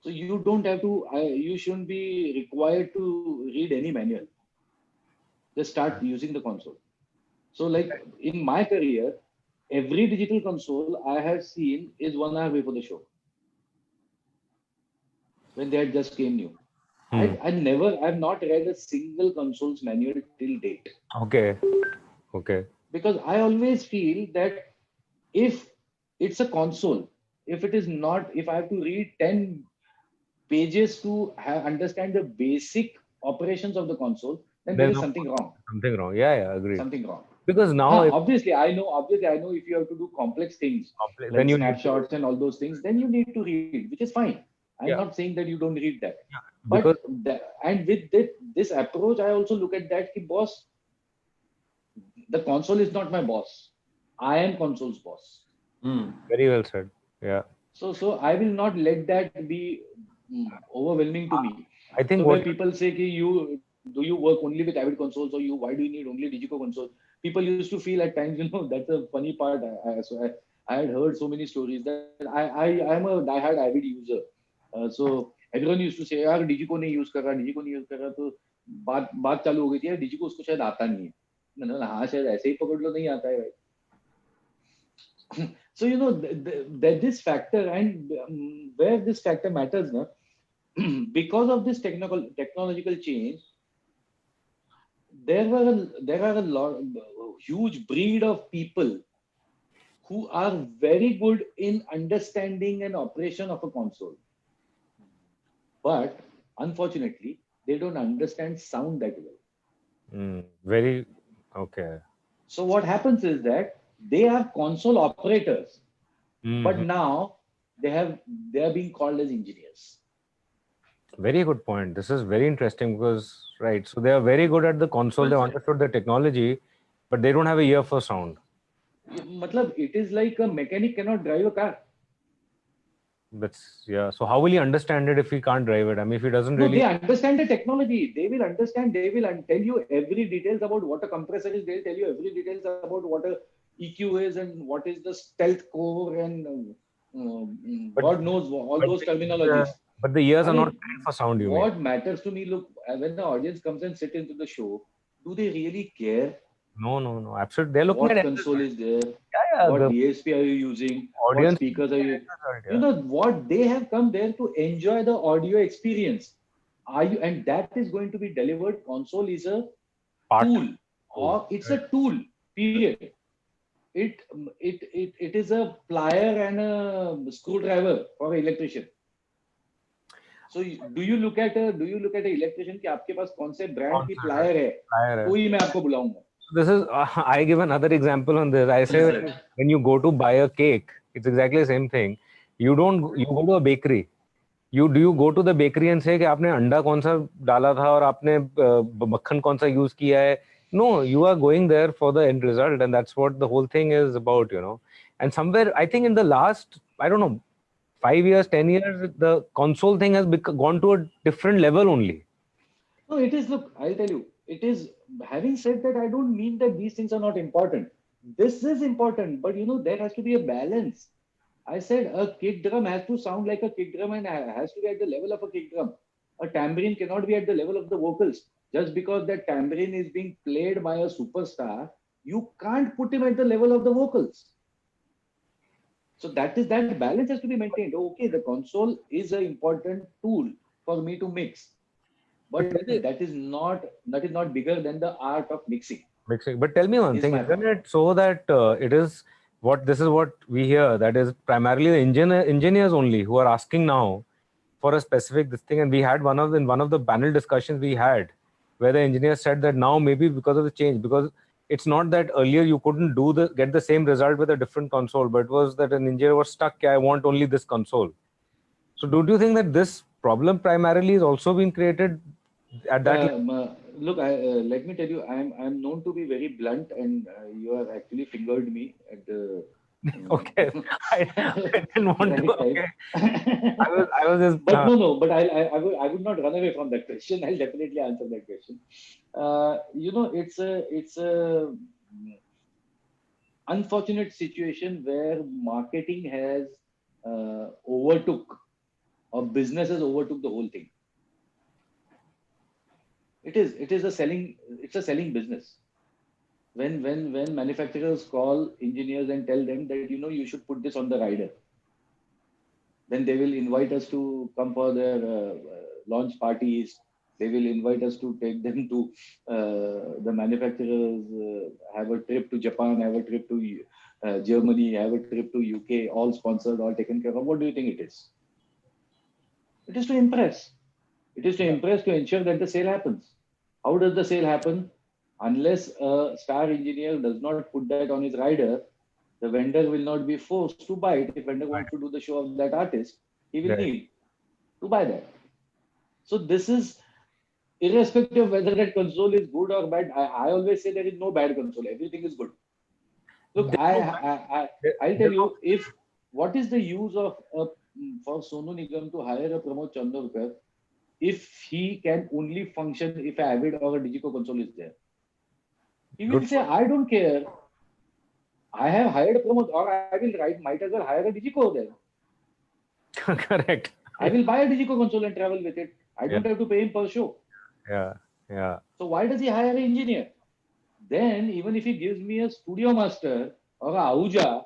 Speaker 3: so you don't have to. You shouldn't be required to read any manual. Just start using the console. So, like in my career, every digital console I have seen is 1 hour before the show, when they had just came new. I've not read a single console's manual till date.
Speaker 1: Okay. Okay.
Speaker 3: Because I always feel that if it's a console, if it is not, if I have to read 10 pages to understand the basic operations of the console, then there
Speaker 1: There's
Speaker 3: is
Speaker 1: no
Speaker 3: something wrong.
Speaker 1: something wrong. Yeah, agreed.
Speaker 3: Something wrong.
Speaker 1: Because now,
Speaker 3: Obviously, I know if you have to do complex things
Speaker 1: then
Speaker 3: like
Speaker 1: you need to,
Speaker 3: snapshots and all those things, then you need to read, which is fine. I'm
Speaker 1: yeah,
Speaker 3: not saying that you don't read that.
Speaker 1: because
Speaker 3: But and with this approach, I also look at that, boss, the console is not my boss. I am console's boss.
Speaker 1: very well said. Yeah.
Speaker 3: So I will not let that be overwhelming to me.
Speaker 1: I think
Speaker 3: So
Speaker 1: what
Speaker 3: where people say, you work only with Avid consoles, or why do you need only Digico consoles? People used to feel at times, that's a funny part. I had heard so many stories that I am a diehard Avid user. So everyone used to say, यार Digico नहीं use कर रहा, तो बात चालू हो गई थी, यार Digico उसको शायद आता नहीं है. मैंने बोला हाँ शायद ऐसे ही पकड़ लो, नहीं आता है भाई. So this factor, and where this factor matters now, because of this technological change, there are a lot huge breed of people who are very good in understanding and operation of a console, but unfortunately they don't understand sound that well.
Speaker 1: very okay.
Speaker 3: So what happens is that they are console operators, but
Speaker 1: Mhm.
Speaker 3: now they are being called as engineers.
Speaker 1: Very good point. This is very interesting because, right, so they are very good at the console, they
Speaker 2: Well said.
Speaker 1: understood the technology, but they don't have a ear for sound.
Speaker 3: Matlab, it is like a mechanic cannot drive a car.
Speaker 1: Yeah. So how will he understand it if he can't drive it? I mean, if he doesn't
Speaker 3: No,
Speaker 1: really.
Speaker 3: they understand the technology. They will understand. They will tell you every details about what a compressor is. They'll tell you every details about what a EQ is and what is the stealth core and
Speaker 1: But,
Speaker 3: God knows all
Speaker 1: but
Speaker 3: those
Speaker 1: the,
Speaker 3: terminologies.
Speaker 1: but the ears
Speaker 3: I
Speaker 1: are not
Speaker 3: mean,
Speaker 1: trained for sound, you mean?
Speaker 3: what matters to me, look, when the audience comes and sit into the show, do they really care
Speaker 1: No. Absolutely. They're looking
Speaker 3: what
Speaker 1: at
Speaker 3: console is there?
Speaker 1: yeah,
Speaker 3: What
Speaker 1: the
Speaker 3: DSP are you using? What
Speaker 1: audience.
Speaker 3: speakers are you?
Speaker 1: Yeah.
Speaker 3: What they have come there to enjoy the audio experience. And that is going to be delivered. Console is a
Speaker 1: Part.
Speaker 3: tool, or it's a tool. Period. It is a plier and a screwdriver for an electrician. So do you look at an electrician कि आपके पास कौन से brand की plier है? कोई मैं आपको बुलाऊंगा.
Speaker 1: This is I give another example on this. I say when you go to buy a cake, it's exactly the same thing. You go to a bakery. Do you go to the bakery and say कि आपने अंडा कौन सा डाला था और आपने मक्खन कौन सा use किया है? No, you are going there for the end result, and that's what the whole thing is about, And somewhere, I think in the last, I don't know, 5 years, 10 years, the console thing has gone to a different level only.
Speaker 3: No, it is. Look, I'll tell you. It is. Having said that, I don't mean that these things are not important. This is important, but there has to be a balance. I said a kick drum has to sound like a kick drum and has to be at the level of a kick drum. A tambourine cannot be at the level of the vocals. Just because that tambourine is being played by a superstar, you can't put him at the level of the vocals. So that balance has to be maintained. Okay, the console is an important tool for me to mix, but that is not bigger than the art of mixing.
Speaker 1: But tell me one thing, isn't it so that this is what we hear, that is primarily the engineers only who are asking now for a specific this thing, and we had one of the panel discussions we had where the engineers said that now maybe because of the change, because it's not that earlier you couldn't get the same result with a different console, but it was that an engineer was stuck, I want only this console. So don't you think that this problem primarily is also being created at that level?
Speaker 3: Look, let me tell you, I'm known to be very blunt, and you have actually fingered me at the.
Speaker 1: Okay, I didn't want to. Okay. I was just.
Speaker 3: But no. But I would not run away from that question. I'll definitely answer that question. It's a unfortunate situation where marketing has overtook, or business has overtook the whole thing. It's a selling business. When manufacturers call engineers and tell them that you should put this on the rider, then they will invite us to come for their launch parties, They will invite us to take them to the manufacturers, have a trip to Japan, have a trip to Germany, have a trip to UK, all sponsored, all taken care of. What do you think it is? It is to impress. It is to impress, to ensure that the sale happens. How does the sale happen? Unless a star engineer does not put that on his rider, the vendor will not be forced to buy it. If vendor wants to do the show of that artist, he will need to buy that. So this is irrespective of whether that console is good or bad. I always say there is no bad console. Everything is good. Look, I'll tell you, if what is the use of for Sonu Nigam to hire a Pramod Chandorkar if he can only function if a Avid or a Digico console is there? He will say, I don't care. I have hired Pramod, or I will might as well hire a Digico then.
Speaker 1: Correct.
Speaker 3: I will buy a Digico console and travel with it. I don't have to pay him per show.
Speaker 1: Yeah.
Speaker 3: So why does he hire an engineer? Then even if he gives me a Studio Master or a Ahuja,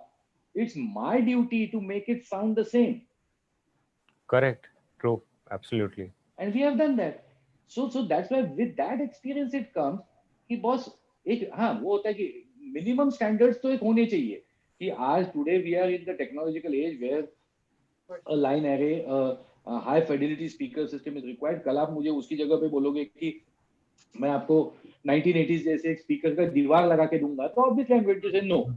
Speaker 3: it's my duty to make it sound the same.
Speaker 1: Correct. True. Absolutely.
Speaker 3: And we have done that. So that's why with that experience it comes कि boss एक हाँ वो होता है कि minimum standards तो एक होने चाहिए कि आज today we are in the technological age where a line array, a high fidelity speaker system is required. कल आप मुझे उसकी जगह पे बोलोगे कि मैं आपको 1980s जैसे एक स्पीकर का दीवार लगा के दूंगा तो obviously I'm going to say no.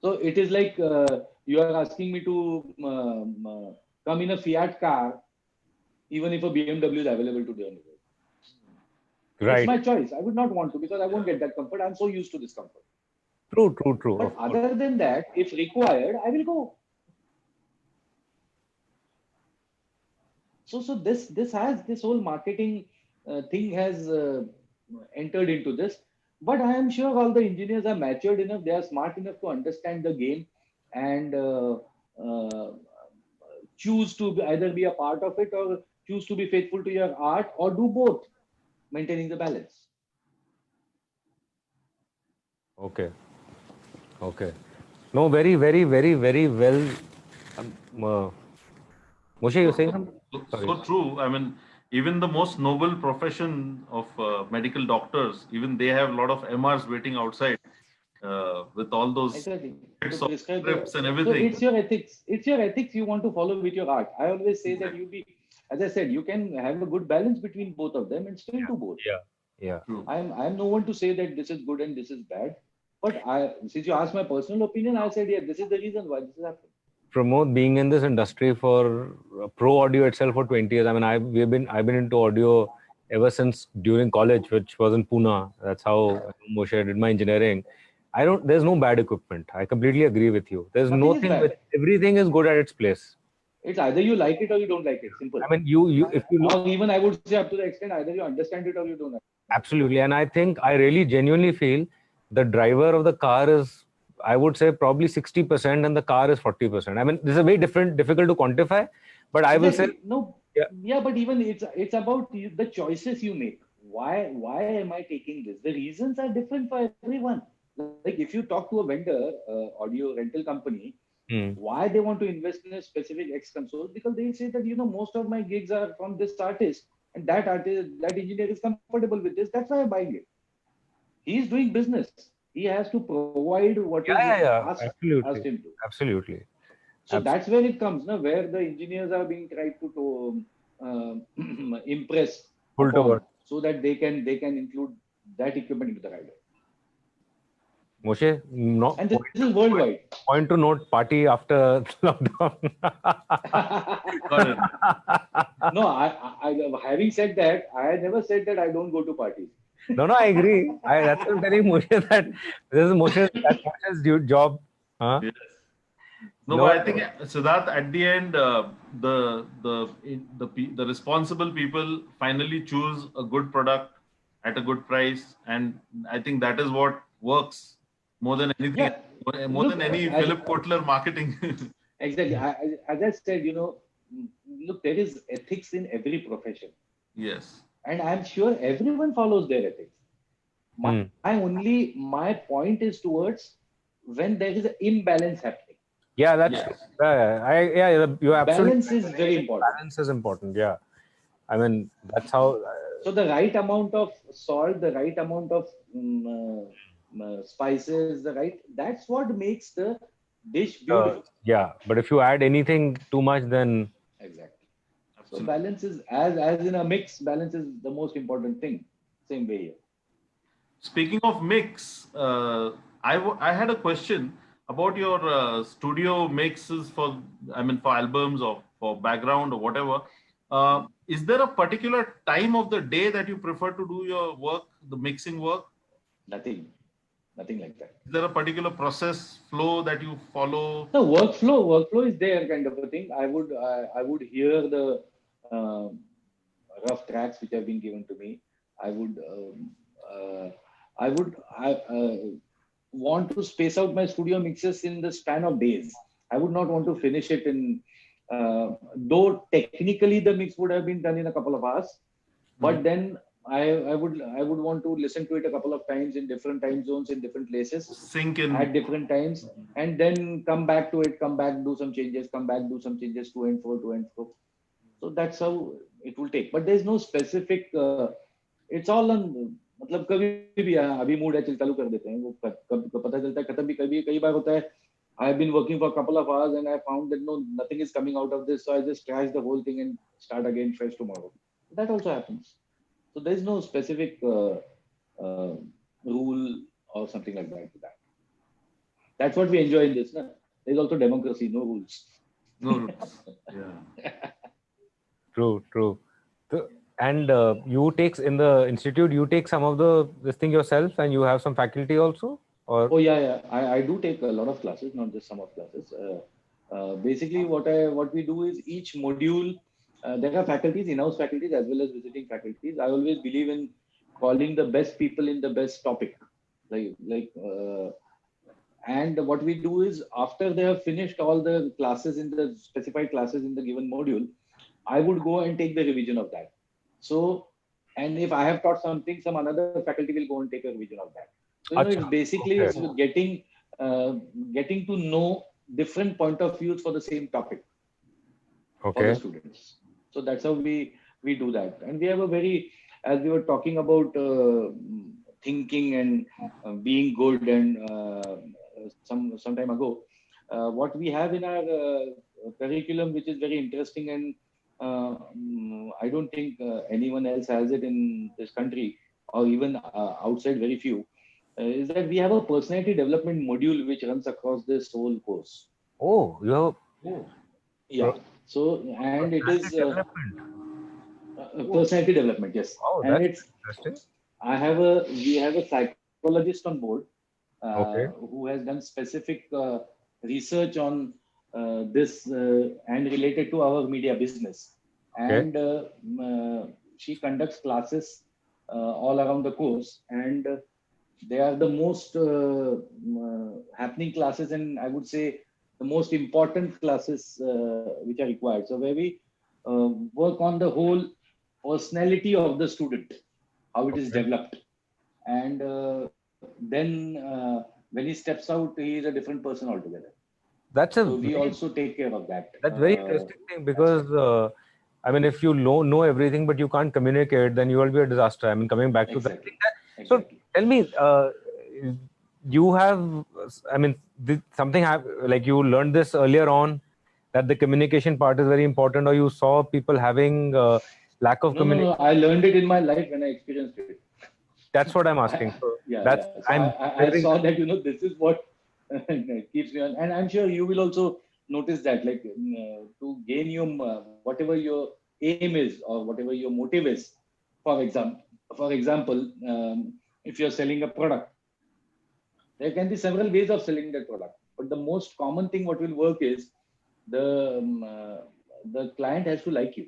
Speaker 3: So it is like you are asking me to come in a Fiat car even if a BMW is available today on the road.
Speaker 1: Right.
Speaker 3: It's my choice. I would not want to because I won't get that comfort. I'm so used to this comfort.
Speaker 1: True.
Speaker 3: But other than that, if required, I will go. So this whole marketing thing has entered into this. But I am sure all the engineers are matured enough, they are smart enough to understand the game and choose to either be a part of it or choose to be faithful to your art or do both, maintaining the balance.
Speaker 1: Okay. No, very well. Moshe, you're saying something?
Speaker 2: So true. I mean, even the most noble profession of medical doctors, even they have a lot of MRs waiting outside with all those scripts and everything.
Speaker 3: So it's your ethics. It's your ethics you want to follow with your art. I always say that as I said, you can have a good balance between both of them and still do both.
Speaker 1: Yeah.
Speaker 2: True.
Speaker 3: I'm no one to say that this is good and this is bad. But since you asked my personal opinion, I said, yeah, this is the reason why this is happening.
Speaker 1: Pramod, being in this industry for pro audio itself for 20 years. I mean, I've been into audio ever since during college, which was in Pune. That's how Moshe did my engineering. There's no bad equipment. I completely agree with you. There's everything is good at its place.
Speaker 3: It's either you like it or you don't like it. Simple.
Speaker 1: I mean, if you look,
Speaker 3: or even I would say up to the extent either you understand it or you don't understand it.
Speaker 1: Absolutely. And I think I really genuinely feel the driver of the car is, I would say, probably 60% and the car is 40%. I mean, this is very difficult to quantify, but I will say
Speaker 3: no. Yeah, but even it's about the choices you make. Why am I taking this? The reasons are different for everyone. Like if you talk to a vendor, audio rental company, why they want to invest in a specific X console? Because they say that most of my gigs are from this artist, and that engineer is comfortable with this. That's why I'm buying it. He is doing business. He has to provide what is asked him to.
Speaker 1: Absolutely.
Speaker 3: So that's where it comes, where the engineers are being tried to impress so that they can include that equipment into the rider.
Speaker 1: Moshe,
Speaker 3: and this is worldwide.
Speaker 1: Point to note, party after lockdown.
Speaker 3: No, I having said that, I never said that I don't go to parties.
Speaker 1: No, I agree. That's what I'm telling Moshe, that this is Moshe's job. Huh?
Speaker 2: Yes. No, but I think Siddharth, at the end, the responsible people finally choose a good product at a good price, and I think that is what works more than anything, than any Philip Kotler marketing.
Speaker 3: Exactly. As I said, look, there is ethics in every profession.
Speaker 2: Yes.
Speaker 3: And I'm sure everyone follows their ethics. My point is towards when there is an imbalance happening.
Speaker 1: Yeah, that's you're absolutely
Speaker 3: balance is very important.
Speaker 1: Balance is important. Yeah, I mean that's how
Speaker 3: So the right amount of salt, the right amount of spices, that's what makes the dish beautiful.
Speaker 1: Yeah, but if you add anything too much, then
Speaker 3: Exactly. So
Speaker 2: Absolutely.
Speaker 3: balance is, as in a mix, balance is the most important thing. Same way here.
Speaker 2: Speaking of mix, I had a question about your studio mixes for, I mean, for albums or for background or whatever. Is there a particular time of the day that you prefer to do your work, the mixing work?
Speaker 3: Nothing, nothing like that.
Speaker 2: Is there a particular process flow that you follow?
Speaker 3: The workflow is there kind of a thing. I would hear the um rough tracks which have been given to me. I would uh, I would want to space out my studio mixes in the span of days. I would not want to finish it in, though technically the mix would have been done in a couple of hours,
Speaker 2: Mhm.
Speaker 3: but then I would want to listen to it a couple of times in different time zones in different places
Speaker 2: Sync in.
Speaker 3: at different times, and then come back to it, come back, do some changes, come back, do some changes to and fro, to and fro. So that's how it will take. But there's no specific. It's all on. मतलब कभी भी अभी mood है चल चालू कर देते हैं वो पता चलता है खत्म भी कभी कई बार होता है. I've been working for a couple of hours and I found that no, nothing is coming out of this, so I just crash the whole thing and start again fresh tomorrow. That also happens. So there's no specific uh, rule or something like that to that. That's what we enjoy in this. Na? There's also democracy, no rules.
Speaker 2: No rules. Yeah.
Speaker 1: true. And you take in the institute, you take some of this thing yourself, and you have some faculty also, or
Speaker 3: Oh yeah. I do take a lot of classes, not just some of classes. Basically, what we do is each module. There are faculties, in-house faculties, as well as visiting faculties. I always believe in calling the best people in the best topic. And what we do is after they have finished all the classes in the specified classes in the given module, I would go and take the revision of that. So, and if I have taught something, some another faculty will go and take a revision of that. So
Speaker 1: Acha,
Speaker 3: it's basically
Speaker 1: okay.
Speaker 3: it's getting to know different point of views for the same topic for the
Speaker 1: Okay.
Speaker 3: students. So that's how we do that, and we have a very, as we were talking about thinking and being good, and some time ago, what we have in our curriculum, which is very interesting, and I don't think anyone else has it in this country or even outside very few, is that we have a personality development module which runs across this whole course.
Speaker 1: Oh, you have
Speaker 3: Yeah. So, and it is
Speaker 1: personality development.
Speaker 3: personality development, yes.
Speaker 1: Wow,
Speaker 3: And
Speaker 1: that's
Speaker 3: it's,
Speaker 1: interesting.
Speaker 3: we have a psychologist on board
Speaker 1: Okay.
Speaker 3: who has done specific research on this and related to our media business.
Speaker 1: Okay.
Speaker 3: And she conducts classes all around the course, and they are the most happening classes, and I would say the most important classes which are required. So where we work on the whole personality of the student, how it is
Speaker 1: Okay.
Speaker 3: developed, and then when he steps out, he is a different person altogether.
Speaker 1: That's a
Speaker 3: So we
Speaker 1: very,
Speaker 3: also take care of that.
Speaker 1: that's very interesting thing because I mean, if you know everything but you can't communicate, then you will be a disaster. I mean, coming back to that.
Speaker 3: Exactly.
Speaker 1: So
Speaker 3: Exactly.
Speaker 1: tell me, you have, I mean, something like you learned this earlier on that the communication part is very important, or you saw people having lack of
Speaker 3: No.
Speaker 1: communication.
Speaker 3: I learned it in my life when I experienced it.
Speaker 1: That's what I'm asking. So
Speaker 3: Yeah. So
Speaker 1: I'm
Speaker 3: I
Speaker 1: hearing
Speaker 3: saw
Speaker 1: that.
Speaker 3: that, this is what keeps me on. And I'm sure you will also notice that, like, to gain your, whatever your aim is or whatever your motive is. For example, if you're selling a product, there can be several ways of selling that product. But the most common thing what will work is the client has to like you,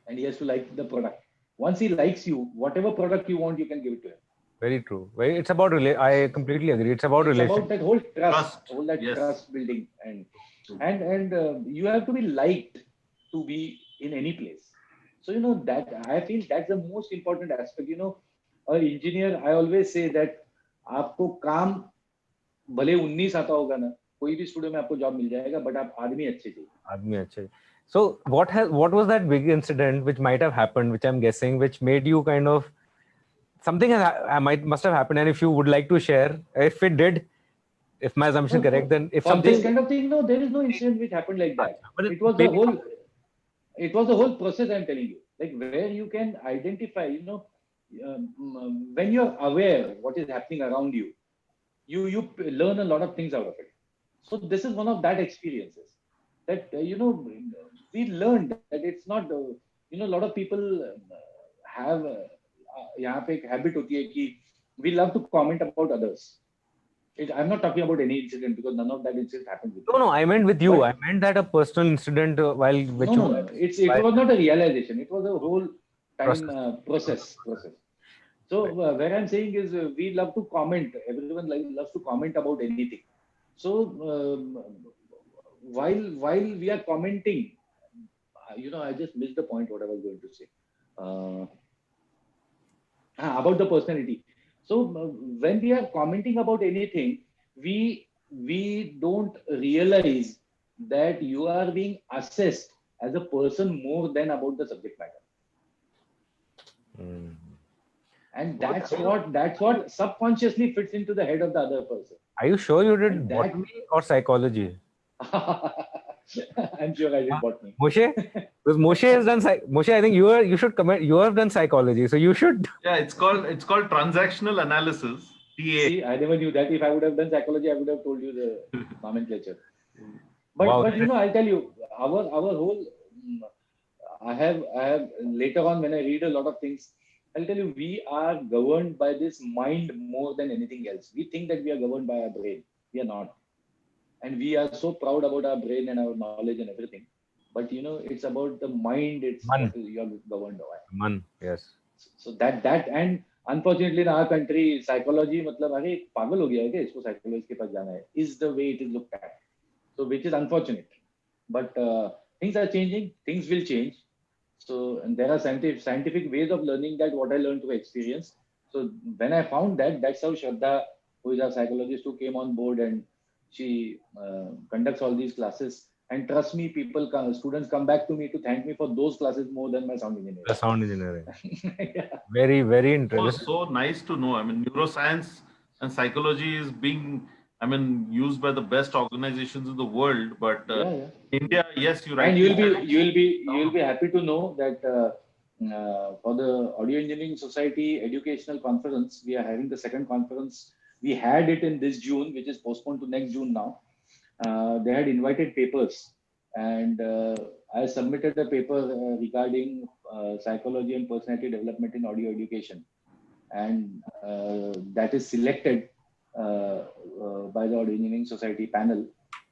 Speaker 3: and he has to like the product. Once he likes you, whatever product you want, you can give it to him.
Speaker 1: Very true. It's about I completely agree. It's about
Speaker 3: It's
Speaker 1: relationship.
Speaker 3: about that whole trust,
Speaker 2: Trust. Yes.
Speaker 3: trust building, and you have to be liked to be in any place. So that I feel that's the most important aspect. An engineer, I always say that आपको काम भले 19 आता होगा ना, कोई भी studio में आपको जॉब मिल जाएगा, बट आप आदमी अच्छे चाहिए.
Speaker 1: आदमी अच्छे. So what was that big incident which might have happened, which I'm guessing, which made you kind of something must have happened, and if you would like to share, if it did, if my assumption
Speaker 3: No,
Speaker 1: correct, then if
Speaker 3: for
Speaker 1: something
Speaker 3: this kind of thing, no, there is no incident which happened like that.
Speaker 1: But
Speaker 3: It was
Speaker 1: maybe
Speaker 3: it was the whole process, I'm telling you, like where you can identify, when you're aware what is happening around you, you learn a lot of things out of it. So this is one of that experiences that, we learned that it's not, a lot of people have, यहाँ पे एक habit होती है कि we love to comment about others. I'm not talking about any incident because none of that incident happened with me.
Speaker 1: no, I meant with you.
Speaker 3: But-
Speaker 1: I meant that a personal incident which
Speaker 3: No. It was not a realization. It was a whole time
Speaker 1: Process.
Speaker 3: process. So where I'm saying is we love to comment. Everyone loves to comment about anything. So while we are commenting, I just missed the point what I was going to say. About the personality. So when we are commenting about anything, we don't realize that you are being assessed as a person more than about the subject matter. And that's what subconsciously fits into the head of the other person.
Speaker 1: Are you sure you did
Speaker 3: And that-
Speaker 1: botany or psychology?
Speaker 3: I'm sure I did botany.
Speaker 1: Moshe? Because Moshe has done Moshe, I think you should comment. You have done psychology, so you should.
Speaker 2: Yeah, it's called transactional analysis, TA.
Speaker 3: See, I never knew that. If I would have done psychology, I would have told you the nomenclature. But
Speaker 1: Wow.
Speaker 3: I'll tell you, our whole, I have later on when I read a lot of things, I'll tell you, we are governed by this mind more than anything else. We think that we are governed by our brain. We are not. And we are so proud about our brain and our knowledge and everything. But it's about the mind. It's
Speaker 1: Man.
Speaker 3: you are governed by.
Speaker 1: Man, yes.
Speaker 3: So that and unfortunately in our country, psychology मतलब अरे पागल हो गया है क्या इसको psychologist के पास जाना है, is the way it is looked at. So which is unfortunate. But things are changing. Things will change. So and there are scientific ways of learning that what I learned through experience. So when I found that's how Shraddha, who is our psychologist, who came on board, and she conducts all these classes. And trust me, students come back to me to thank me for those classes more than my sound engineering.
Speaker 1: The sound engineering.
Speaker 3: Yeah.
Speaker 1: Very, very
Speaker 2: Oh,
Speaker 1: interesting.
Speaker 2: so nice to know. I mean, neuroscience and psychology is being, used by the best organizations in the world. But
Speaker 3: Yeah.
Speaker 2: India, yes, you're right.
Speaker 3: And you'll be happy to know that for the Audio Engineering Society Educational Conference, we are having the second conference. We had it in this June, which is postponed to next June now. They had invited papers, and I submitted a paper regarding psychology and personality development in audio education, and that is selected by the Audio Engineering Society panel,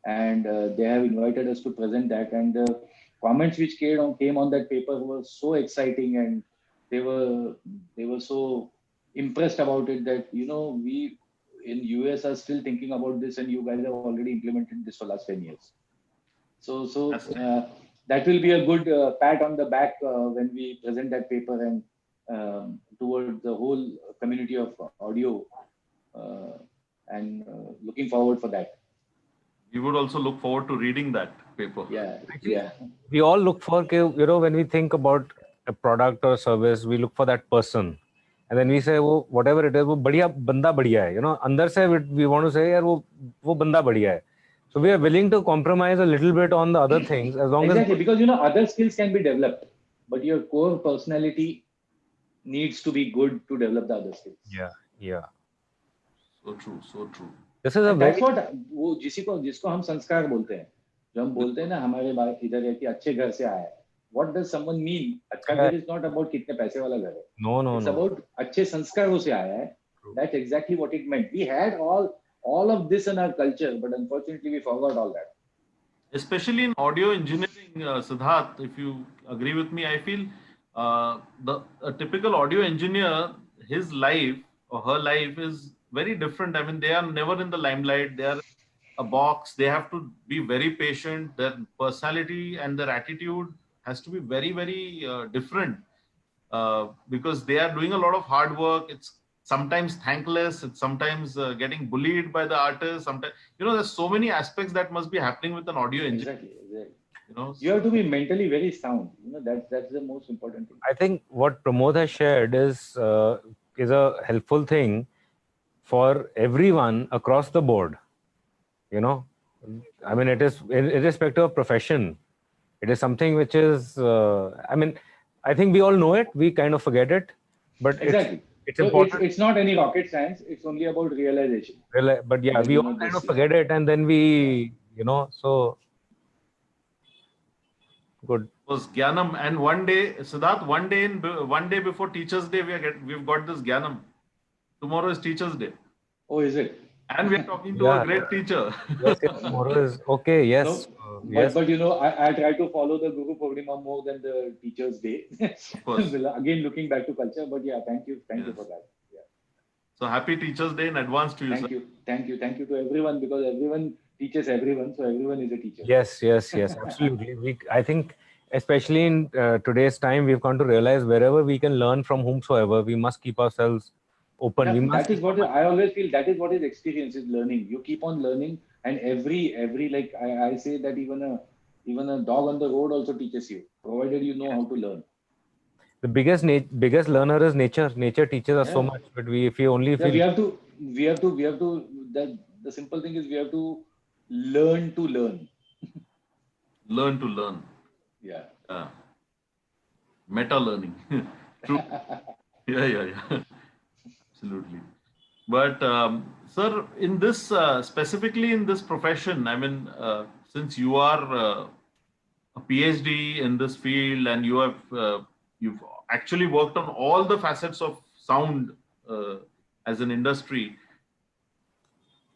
Speaker 3: and they have invited us to present that. And the comments which came on that paper were so exciting, and they were so impressed about it that we in US are still thinking about this, and you guys have already implemented this for last 10 years. So that will be a good pat on the back when we present that paper and towards the whole community of audio, and looking forward for that.
Speaker 2: We would also look forward to reading that paper.
Speaker 3: Yeah.
Speaker 1: Actually,
Speaker 3: Yeah.
Speaker 1: We all look for, when we think about a product or service, we look for that person. And then we say, whatever it is, वो बढ़िया बंदा बढ़िया है. अंदर से we want to say, यार वो बंदा बढ़िया है. So we are willing to compromise a little bit on the other things as long
Speaker 3: Exactly,
Speaker 1: as
Speaker 3: because other skills can be developed, but your core personality needs to be good to develop the other skills.
Speaker 1: yeah.
Speaker 2: So true, so true.
Speaker 1: This is a
Speaker 3: And
Speaker 1: very
Speaker 3: that's what वो जिसको हम संस्कार बोलते हैं, जो हम बोलते हैं ना हमारे बात इधर है कि अच्छे घर से आया है. What does someone mean? अच्छा घर is not about कितने पैसे वाला घर है.
Speaker 1: no.
Speaker 3: It's about अच्छे संस्कारों से आया है. That's exactly what it meant. We had all of this in our culture, but unfortunately we forgot all that.
Speaker 2: Especially in audio engineering, Siddharth, if you agree with me, I feel a typical audio engineer, his life or her life is very different. They are never in the limelight. They are a box. They have to be very patient. Their personality and their attitude has to be very, very different because they are doing a lot of hard work. It's sometimes thankless. It's sometimes getting bullied by the artist. Sometimes, there's so many aspects that must be happening with an audio engineer.
Speaker 3: Exactly.
Speaker 2: You
Speaker 3: You have to be mentally very sound. That's the most important thing.
Speaker 1: I think what Pramod has shared is a helpful thing for everyone across the board. I mean, it is irrespective of profession. It is something which is, I think we all know it. We kind of forget it, but
Speaker 3: Exactly.
Speaker 1: it's
Speaker 3: So
Speaker 1: important.
Speaker 3: it's not any rocket science. It's only about realization.
Speaker 1: But yeah,
Speaker 3: That,
Speaker 1: we all kind of forget it, and then we, so good.
Speaker 2: Was Gyanam, and one day, Siddharth, one day before Teachers' Day, we've got this Gyanam. Tomorrow is Teachers' Day,
Speaker 3: Oh, is it?
Speaker 2: and we're talking to a great teacher.
Speaker 1: Yes, tomorrow is okay. Yes,
Speaker 3: No,
Speaker 1: yes.
Speaker 3: but I try to follow the Guru Purnima more than the Teachers' Day.
Speaker 2: Of course.
Speaker 3: Again, looking back to culture, but yeah, thank you for that. Yeah.
Speaker 2: So happy Teachers' Day in advance to you,
Speaker 3: Thank
Speaker 2: sir.
Speaker 3: you to everyone, because everyone teaches everyone, so everyone is a teacher.
Speaker 1: Yes, absolutely. I think, especially in today's time, we've come to realize wherever we can learn from whomsoever, we must keep ourselves open.
Speaker 3: Yeah, that is what I always feel. That is what is experience, is learning. You keep on learning, and every like I say that even a dog on the road also teaches you, provided you know how to learn.
Speaker 1: The biggest learner is nature. Nature teaches us so much, but if we only feel,
Speaker 3: we have to. The simple thing is we have to learn to learn.
Speaker 2: Learn to learn.
Speaker 3: Yeah.
Speaker 2: Meta learning. True. Yeah. Absolutely. But sir, in this specifically in this profession, I mean, since you are a PhD in this field, and you've actually worked on all the facets of sound as an industry,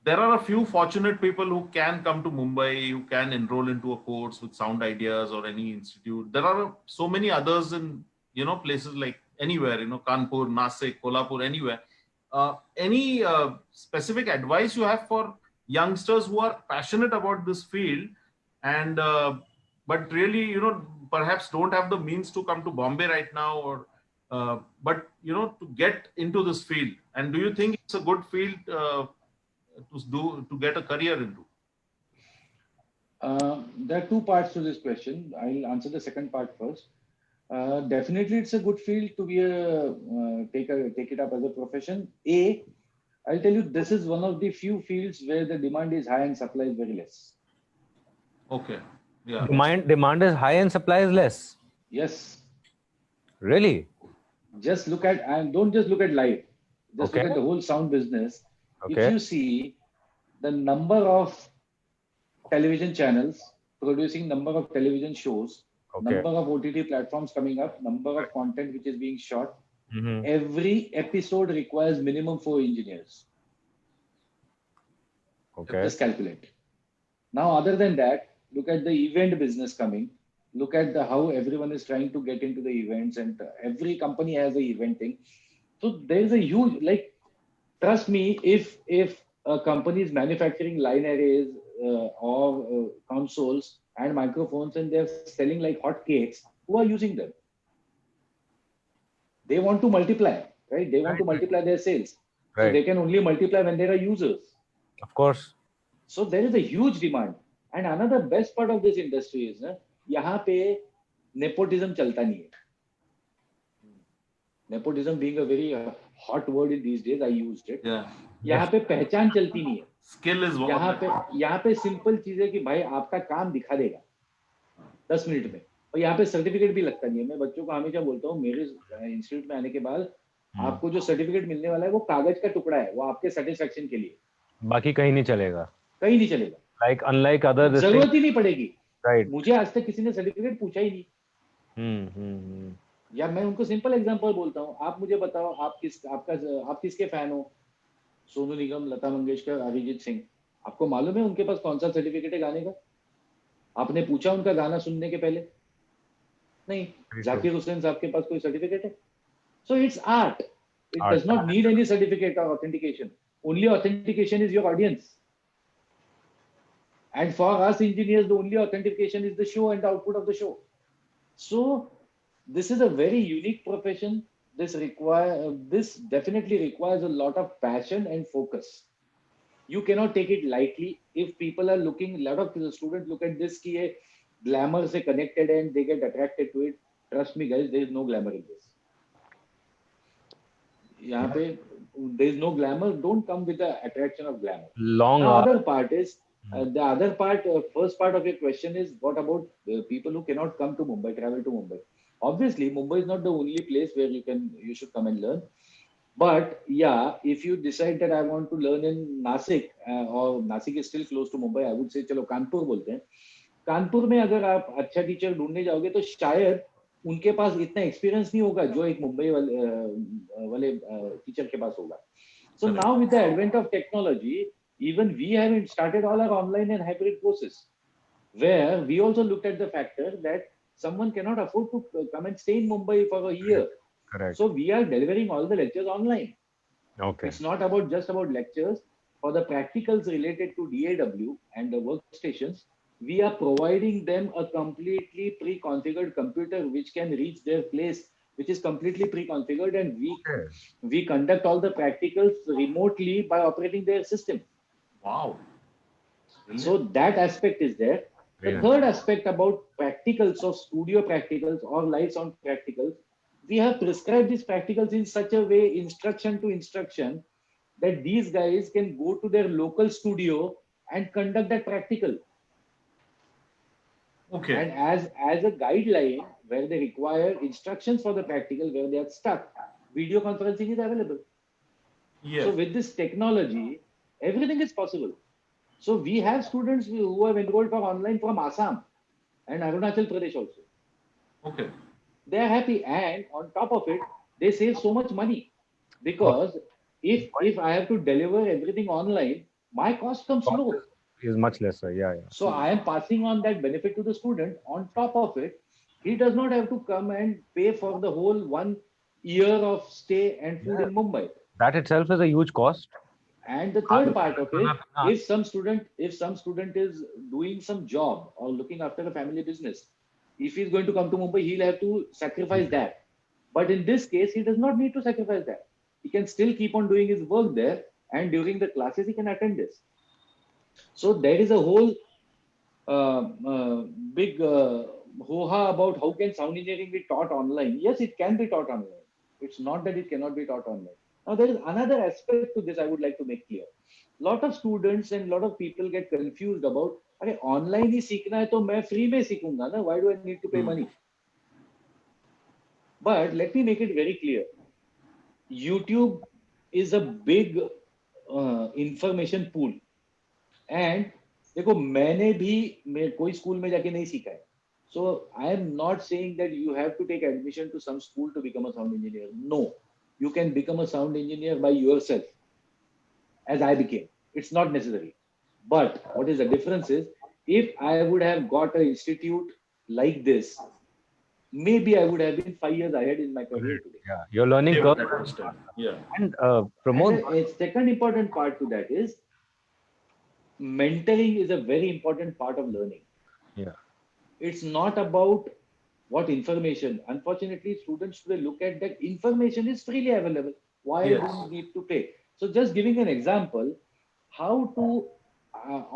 Speaker 2: there are a few fortunate people who can come to Mumbai, who can enroll into a course with Sound Ideas or any institute. There are so many others in places like anywhere, Kanpur, Nasik, Kolhapur, anywhere. Any specific advice you have for youngsters who are passionate about this field, and but really, perhaps don't have the means to come to Bombay right now, or but to get into this field? And do you think it's a good field to get a career into?
Speaker 3: There are two parts to this question. I'll answer the second part first. Definitely, it's a good field to be take it up as a profession. I'll tell you, this is one of the few fields where the demand is high and supply is very less.
Speaker 2: Okay. Yeah.
Speaker 1: Demand is high and supply is less.
Speaker 3: Yes.
Speaker 1: Really?
Speaker 3: Just look at, and don't just look at live. Just look at the whole sound business.
Speaker 1: Okay.
Speaker 3: If you see the number of television channels producing number of television shows, number of OTT platforms coming up, number of content which is being shot, every episode requires minimum 4 engineers.
Speaker 1: Okay.
Speaker 3: Just calculate. Now, other than that, look at the event business coming. Look at how everyone is trying to get into the events, and every company has an event thing. So there is a huge, trust me, if a company is manufacturing line arrays or consoles and microphones, and they're selling like hotcakes, who are using them? They want to multiply, right? They want to multiply their sales. Right. So they can only multiply when there are users.
Speaker 1: Of course.
Speaker 3: So there is a huge demand. And another best part of this industry is, यहाँ पे nepotism चलता नहीं है. Nepotism being a very hot word in these days, I used it.
Speaker 2: Yeah.
Speaker 3: यहाँ पे पहचान चलती नहीं है.
Speaker 2: Skill is
Speaker 3: यहाँ पे सिंपल चीज है कि भाई आपका काम दिखा देगा 10 मिनट में, और यहाँ पे सर्टिफिकेट भी लगता नहीं है. मैं बच्चों को हमेशा बोलता हूँ, मेरे इंस्टीट्यूट में आने के बाद आपको जो सर्टिफिकेट मिलने वाला है वो कागज का टुकड़ा है, वो आपके सेटिस्फेक्शन के लिए,
Speaker 1: बाकी कहीं नहीं चलेगा.
Speaker 3: कहीं नहीं चलेगा.
Speaker 1: Unlike other,
Speaker 3: जरूरत ही नहीं पड़ेगी.
Speaker 1: Right.
Speaker 3: मुझे आज तक किसी ने सर्टिफिकेट पूछा ही नहीं. या मैं उनको सिंपल एग्जांपल बोलता हूँ, आप मुझे बताओ आप किसके फैन हो? सोनू निगम, लता मंगेशकर, अरिजीत सिंह. आपको मालूम है उनके पास कौन सा सर्टिफिकेट है गाने का? आपने पूछा उनका गाना सुनने के पहले? नहीं. जाकिर हुसैन साहब के पास कोई सर्टिफिकेट है? So it's art. It does not need any certificate or authentication. Only authentication is your audience. And for us engineers, the only authentication is the show and the output of the show. So this is a very unique profession. this definitely requires a lot of passion and focus. You cannot take it lightly. If people are looking, a lot of the students look at this ki ye glamour se connected and they get attracted to it. Trust me, guys, there is no glamour in this. यहाँ पे there is no glamour. Don't come with the attraction of glamour.
Speaker 1: Long
Speaker 3: Now,
Speaker 1: hours.
Speaker 3: other part is the other part. First part of your question is what about the people who cannot come to Mumbai, travel to Mumbai? Obviously, Mumbai is not the only place where you should come and learn. But yeah, if you decide that I want to learn in Nasik or Nasik is still close to Mumbai, I would say चलो कानपुर बोलते हैं. कानपुर में अगर आप अच्छा teacher ढूंढने जाओगे तो शायद उनके पास इतना एक्सपीरियंस नहीं होगा जो एक मुंबई वाले टीचर के पास होगा. So now with the advent of technology, even we have started all our online and hybrid courses, where we also looked at the factor that someone cannot afford to come and stay in Mumbai for a year.
Speaker 1: Correct.
Speaker 3: So we are delivering all the lectures online.
Speaker 1: Okay.
Speaker 3: It's not about just about lectures. For the practicals related to DAW and the workstations, we are providing them a completely pre-configured computer which can reach their place, which is completely pre-configured, and
Speaker 1: Okay.
Speaker 3: we conduct all the practicals remotely by operating their system.
Speaker 2: Wow.
Speaker 3: So that aspect is there. The
Speaker 1: Very
Speaker 3: third aspect about practicals of studio practicals or live sound practicals, we have prescribed these practicals in such a way, instruction to instruction, that these guys can go to their local studio and conduct that practical.
Speaker 2: Okay.
Speaker 3: And as a guideline where they require instructions for the practical where they are stuck, video conferencing is available.
Speaker 2: Yes.
Speaker 3: So with this technology, everything is possible. So we have students who have enrolled for online from Assam and Arunachal Pradesh also.
Speaker 2: Okay.
Speaker 3: They are happy, and on top of it, they save so much money because if I have to deliver everything online, my cost comes low.
Speaker 1: Is much lesser. Yeah, yeah.
Speaker 3: So I am passing on that benefit to the student. On top of it, he does not have to come and pay for the whole 1 year of stay and food in Mumbai.
Speaker 1: That itself is a huge cost.
Speaker 3: And the third part of it, if some student is doing some job or looking after a family business, if he's going to come to Mumbai, he'll have to sacrifice that. But in this case, he does not need to sacrifice that. He can still keep on doing his work there, and during the classes, he can attend this. So there is a whole big hoo-ha about how can sound engineering be taught online. Yes, it can be taught online. It's not that it cannot be taught online. Now, there is another aspect to this I would like to make clear. Lot of students and lot of people get confused about, अरे online ही सीखना है तो मैं free में सीखूंगा ना? Why do I need to pay money? But let me make it very clear. YouTube is a big information pool. And देखो मैंने भी कोई स्कूल में जाके नहीं सीखा है. So I am not saying that you have to take admission to some school to become a sound engineer. No, you can become a sound engineer by yourself, as I became. It's not necessary. But what is the difference is, if I would have got an institute like this, maybe I would have been 5 years ahead in my career today.
Speaker 1: Yeah, your learning
Speaker 2: Yeah,
Speaker 1: curve.
Speaker 2: I understand. Yeah.
Speaker 1: And Pramod,
Speaker 3: And a second important part to that is mentoring is a very important part of learning.
Speaker 1: yeah,
Speaker 3: It's not about what information. Unfortunately, students today look at that information is freely available. Why
Speaker 2: Yes.
Speaker 3: do we need to pay? So just giving an example, how to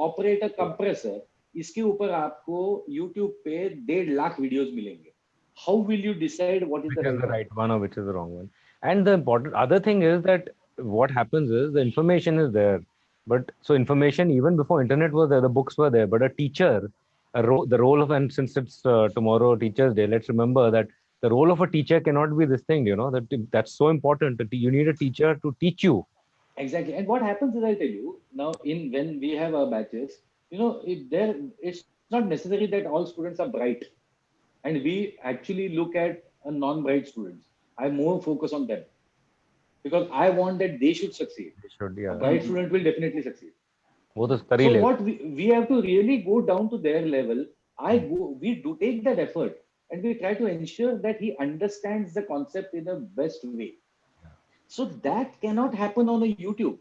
Speaker 3: operate a compressor, इसके ऊपर आपको YouTube पे 1.5 lakh videos मिलेंगे. How will you decide what is
Speaker 1: which
Speaker 3: the
Speaker 1: is
Speaker 3: right
Speaker 1: the
Speaker 3: one?
Speaker 1: right one or which is the wrong one? And the important other thing is that what happens is the information is there, but so information even before internet was there, the books were there, but a teacher, the role of, and since it's tomorrow Teachers Day, let's remember that the role of a teacher cannot be this thing, that's so important that you need a teacher to teach you.
Speaker 3: Exactly. And what happens is, I'll tell you now, when we have our batches, it's not necessary that all students are bright. And we actually look at a non-bright students. I more focus on them because I want that they should succeed.
Speaker 1: They should,
Speaker 3: A
Speaker 1: yeah.
Speaker 3: bright student will definitely succeed.
Speaker 1: वो तो कर ही
Speaker 3: So
Speaker 1: ले.
Speaker 3: what we have to really go down to their level. We do take that effort and we try to ensure that he understands the concept in the best way. So that cannot happen on a YouTube.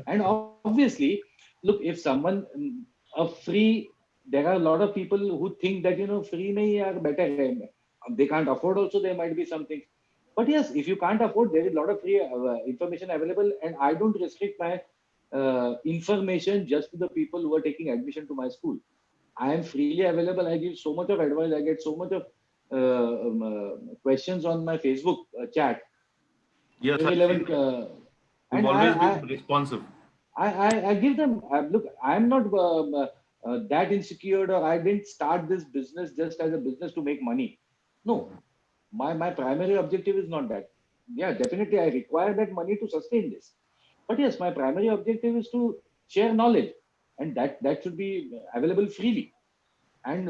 Speaker 3: And obviously, look, if someone a free, there are a lot of people who think that free में ही यार better है. They can't afford also. There might be something. But yes, if you can't afford, there is a lot of free information available, and I don't restrict my information just to the people who are taking admission to my school. I am freely available. I give so much of advice. I get so much of questions on my Facebook chat.
Speaker 2: Yes,
Speaker 3: Very
Speaker 2: I've seen
Speaker 3: relevant.
Speaker 2: that. You've
Speaker 3: And
Speaker 2: always been responsive.
Speaker 3: I give them, look, I'm not that insecure, or I didn't start this business just as a business to make money. No, my primary objective is not that. Yeah, definitely I require that money to sustain this. But yes, my primary objective is to share knowledge, and that should be available freely. And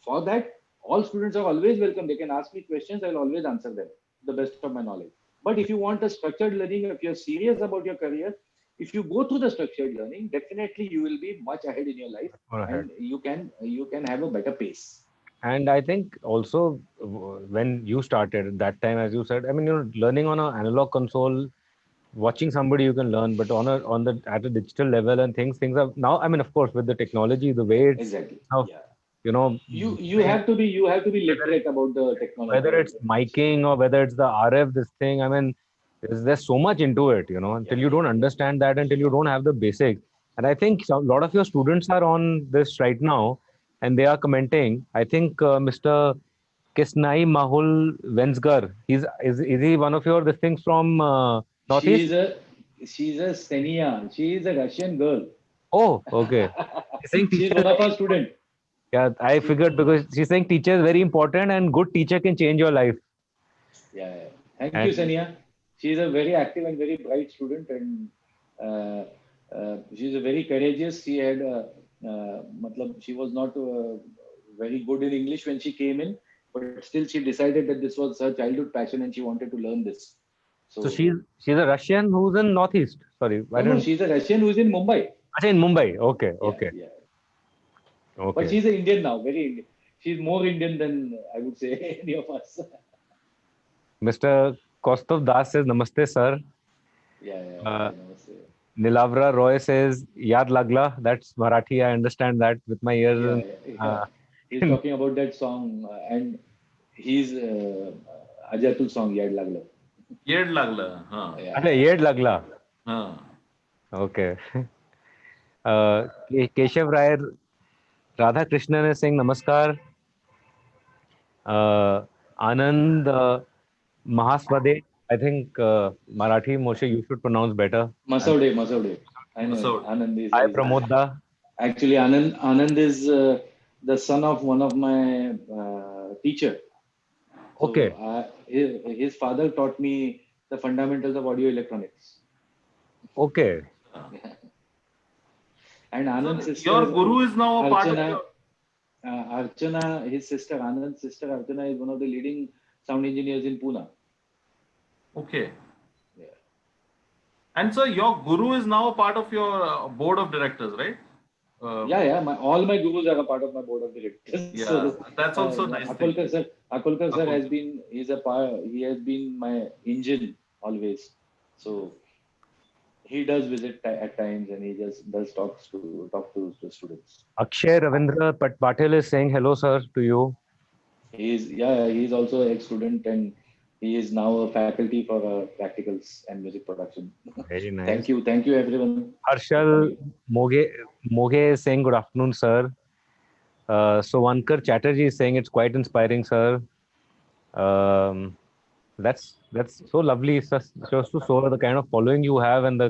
Speaker 3: for that, all students are always welcome. They can ask me questions. I'll always answer them to the best of my knowledge. But if you want a structured learning, if you're serious about your career, if you go through the structured learning, definitely you will be much ahead in your life,
Speaker 1: Or ahead.
Speaker 3: and you can have a better pace.
Speaker 1: And I think also when you started that time, as you said, I mean, learning on an analog console, watching somebody you can learn, but on the at a digital level and things are now. I mean, of course, with the technology, the way it's
Speaker 3: Exactly.
Speaker 1: now,
Speaker 3: Yeah.
Speaker 1: you know,
Speaker 3: You have to be literate about the technology.
Speaker 1: whether it's miking or whether it's the RF, this thing. I mean, there's so much into it, until you don't understand that, until you don't have the basics. And I think a lot of your students are on this right now, and they are commenting. I think Mr. Kisnai Mahul Vensgar, is he one of your the things from
Speaker 3: She
Speaker 1: Northeast?
Speaker 3: is a she's a Stenia. She is a Russian girl.
Speaker 1: Oh, okay. She's saying
Speaker 3: She's
Speaker 1: teacher is
Speaker 3: one of
Speaker 1: very
Speaker 3: our student.
Speaker 1: yeah, I figured because she's saying teacher is very important and good teacher can change your life.
Speaker 3: Yeah, yeah. Thank you,
Speaker 1: And
Speaker 3: Sania. She is a very active and very bright student, and she's a very courageous. She was not very good in English when she came in, but still she decided that this was her childhood passion and she wanted to learn this.
Speaker 1: so
Speaker 3: So,
Speaker 1: she's a Russian who's in Northeast. Sorry, I
Speaker 3: no,
Speaker 1: didn't.
Speaker 3: she's a Russian who's in Mumbai.
Speaker 1: Acha, in Mumbai. Okay,
Speaker 3: Yeah,
Speaker 1: okay,
Speaker 3: yeah. But
Speaker 1: okay.
Speaker 3: she's an Indian now, very Indian. She's more Indian than I would say any of us.
Speaker 1: Mr. Kostov Das says Namaste, sir.
Speaker 3: Yeah,
Speaker 1: Uh,
Speaker 3: I know. So,
Speaker 1: Nilavra Roy says Yad Lagla. That's Marathi. I understand that with my ears.
Speaker 3: yeah. He's talking about that song, and he's Ajatul song Yad Lagla.
Speaker 2: Yed lagla. Huh.
Speaker 3: Yeah.
Speaker 1: Acha, Yed Lagla.
Speaker 2: Huh.
Speaker 1: Okay. Keshav Rai Radha Krishnan is saying Namaskar. Anand Mahaswade. I think Marathi, Moshe, you should pronounce better.
Speaker 3: Masaude. I know.
Speaker 2: Masoud.
Speaker 3: Anand is.
Speaker 1: Hi, Pramodda.
Speaker 3: Actually, Anand is the son of one of my teacher. So,
Speaker 1: Okay.
Speaker 3: his father taught me the fundamentals of audio electronics.
Speaker 1: Okay.
Speaker 3: And Anand's
Speaker 2: So
Speaker 3: sister,
Speaker 2: your guru is now a part of
Speaker 3: Archana,
Speaker 2: your.
Speaker 3: Archana, his sister, Anand's sister Archana is one of the leading sound engineers in Pune.
Speaker 2: Okay.
Speaker 3: Yeah.
Speaker 2: And so your guru is now a part of your board of directors, right?
Speaker 3: All my gurus are a part of my board of directors.
Speaker 2: Yeah,
Speaker 3: So,
Speaker 2: that's also nice.
Speaker 3: Akolkar sir
Speaker 2: Akolkar.
Speaker 3: has been, he has been my engine always. So he does visit at times, and he just does talk to the students.
Speaker 1: Akshay Ravindra Patil is saying hello, sir, to you.
Speaker 3: He's also an ex-student, and he is now a faculty for practicals and music production.
Speaker 1: Very nice.
Speaker 3: Thank you everyone.
Speaker 1: Harshal Moge is saying good afternoon, sir. Sovankar Chatterjee is saying it's quite inspiring, sir. That's so lovely. It shows to show the kind of following you have, and the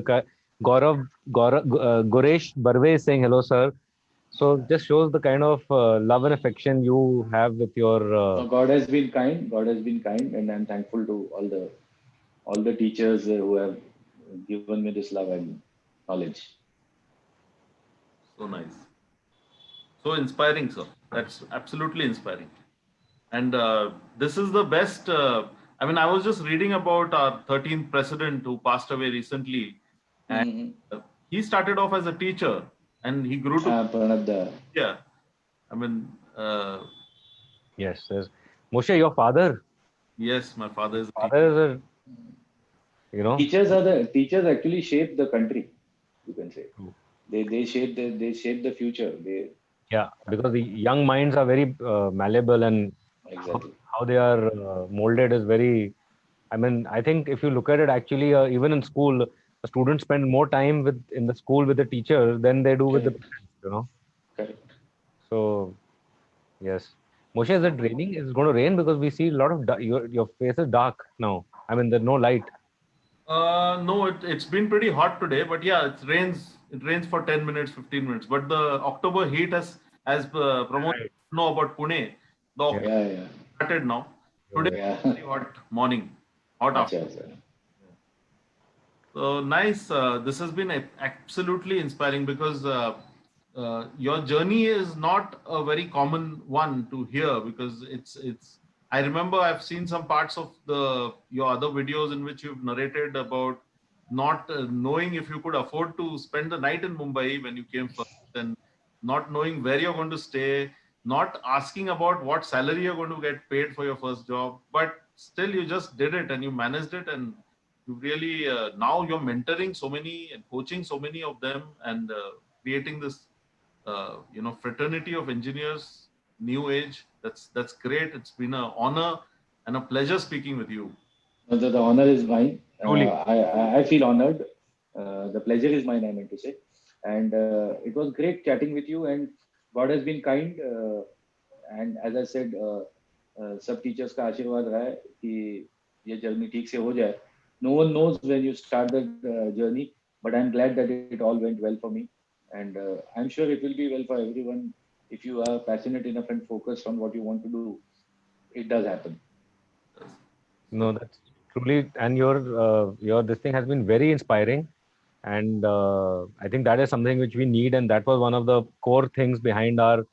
Speaker 1: Goresh Barve is saying hello, sir. So just shows the kind of love and affection you have with your.
Speaker 3: God has been kind. And I'm thankful to all the teachers who have given me this love and knowledge.
Speaker 2: So nice. So inspiring, sir. That's absolutely inspiring. And this is the best. I mean, I was just reading about our 13th president who passed away recently. And he started off as a teacher and he grew to.
Speaker 3: Pranab.
Speaker 2: Yeah. I mean.
Speaker 1: Yes. Moshe, your father.
Speaker 2: Yes, my father is.
Speaker 1: Father is
Speaker 3: Teachers actually shape the country, you can say. They shape the future.
Speaker 1: Yeah, because the young minds are very malleable, and
Speaker 3: Exactly.
Speaker 1: how they are molded is very I mean, I think if you look at it actually, even in school, the students spend more time in the school with the teacher than they do with the
Speaker 3: Correct.
Speaker 1: parents, you know.
Speaker 3: Correct.
Speaker 1: So yes. Moshe, is it raining? It's going to rain because we see a lot of your face is dark now. I mean, there's no light.
Speaker 2: No, it's been pretty hot today, but yeah, it rains. It rains for 10 minutes, 15 minutes. But the October heat as Pramod
Speaker 1: Right.
Speaker 2: know about Pune, the
Speaker 1: Yeah.
Speaker 2: October
Speaker 3: Yeah, yeah.
Speaker 2: started now. Today,
Speaker 3: Yeah.
Speaker 2: very hot morning, hot
Speaker 3: Acha,
Speaker 2: afternoon.
Speaker 3: acha.
Speaker 2: So nice. This has been absolutely inspiring because your journey is not a very common one to hear because it's. I remember I've seen some parts of your other videos in which you've narrated about not knowing if you could afford to spend the night in Mumbai when you came first, and not knowing where you're going to stay, not asking about what salary you're going to get paid for your first job, but still you just did it and you managed it, and you really now you're mentoring so many and coaching so many of them and creating this fraternity of engineers, new age. That's great. It's been an honor and a pleasure speaking with you.
Speaker 3: No, the honor is mine.
Speaker 1: Truly.
Speaker 3: I feel honored. The pleasure is mine, I meant to say. And it was great chatting with you. And God has been kind. And as I said, सब teachers का आशीर्वाद रहा है कि ये journey ठीक से हो जाए. No one knows when you start the journey, but I'm glad that it all went well for me. And I'm sure it will be well for everyone. If you are passionate enough and focused on what you want to do, it does happen.
Speaker 1: No, that's truly, and your this thing has been very inspiring, and I think that is something which we need, and that was one of the core things behind our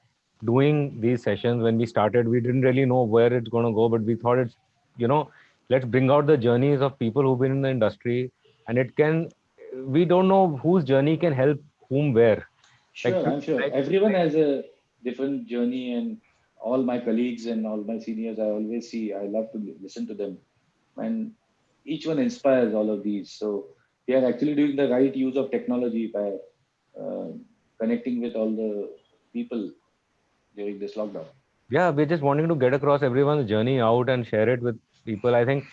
Speaker 1: doing these sessions. When we started, we didn't really know where it's going to go, but we thought it's, let's bring out the journeys of people who've been in the industry, and we don't know whose journey can help whom where.
Speaker 3: Sure, I'm sure. Everyone has a different journey, and all my colleagues and all my seniors, I always see, I love to listen to them. And each one inspires all of these. So we are actually doing the right use of technology by uh, connecting with all the people during this lockdown.
Speaker 1: Yeah, we're just wanting to get across everyone's journey out and share it with people. I think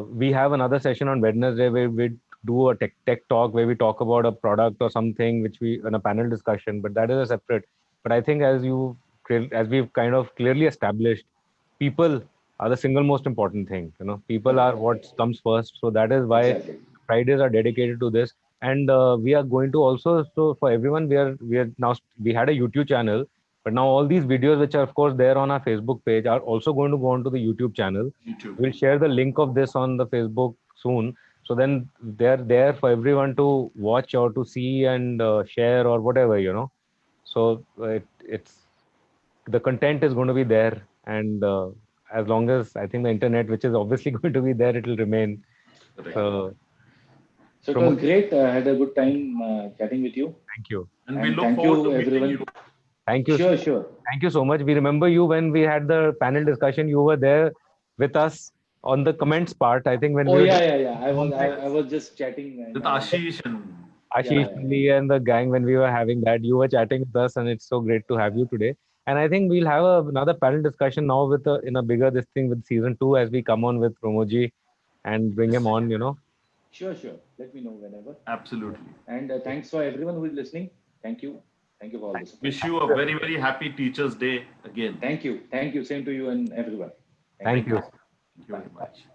Speaker 1: we have another session on Wednesday where we do a tech talk where we talk about a product or something which we in a panel discussion, but that is a separate. But I think as we've kind of clearly established, people are the single most important thing. People are what comes first. So that is why
Speaker 3: Exactly.
Speaker 1: Fridays are dedicated to this. And we are going to also, so for everyone, we had a YouTube channel, but now all these videos, which are of course there on our Facebook page, are also going to go onto the YouTube channel.
Speaker 2: YouTube.
Speaker 1: We'll share the link of this on the Facebook soon. So then they're there for everyone to watch or to see and share or whatever. So it's the content is going to be there, and as long as I think the internet, which is obviously going to be there, it will remain.
Speaker 2: Correct.
Speaker 3: So it was great. I had a good time chatting with you.
Speaker 1: Thank you.
Speaker 2: And we
Speaker 3: And
Speaker 2: look
Speaker 3: thank
Speaker 2: forward
Speaker 3: you,
Speaker 2: to meeting
Speaker 3: everyone.
Speaker 2: you.
Speaker 1: Thank you.
Speaker 3: Sure.
Speaker 1: Thank you so much. We remember you when we had the panel discussion. You were there with us on the comments part. I think when
Speaker 3: Oh
Speaker 1: we were
Speaker 3: yeah. I was just chatting
Speaker 2: With Ashish and
Speaker 1: Ashish Lee and the gang, when we were having that, you were chatting with us, and it's so great to have you today. And I think we'll have another panel discussion now in a bigger this thing with season 2 as we come on with Promoji and bring him on.
Speaker 3: Sure. Let me know whenever.
Speaker 2: absolutely.
Speaker 3: And thanks for everyone who is listening. Thank you for all this.
Speaker 2: Wish you a very, very happy Teachers' Day again.
Speaker 3: Thank you. Same to you and everyone.
Speaker 1: Thank you.
Speaker 2: Thank you very much.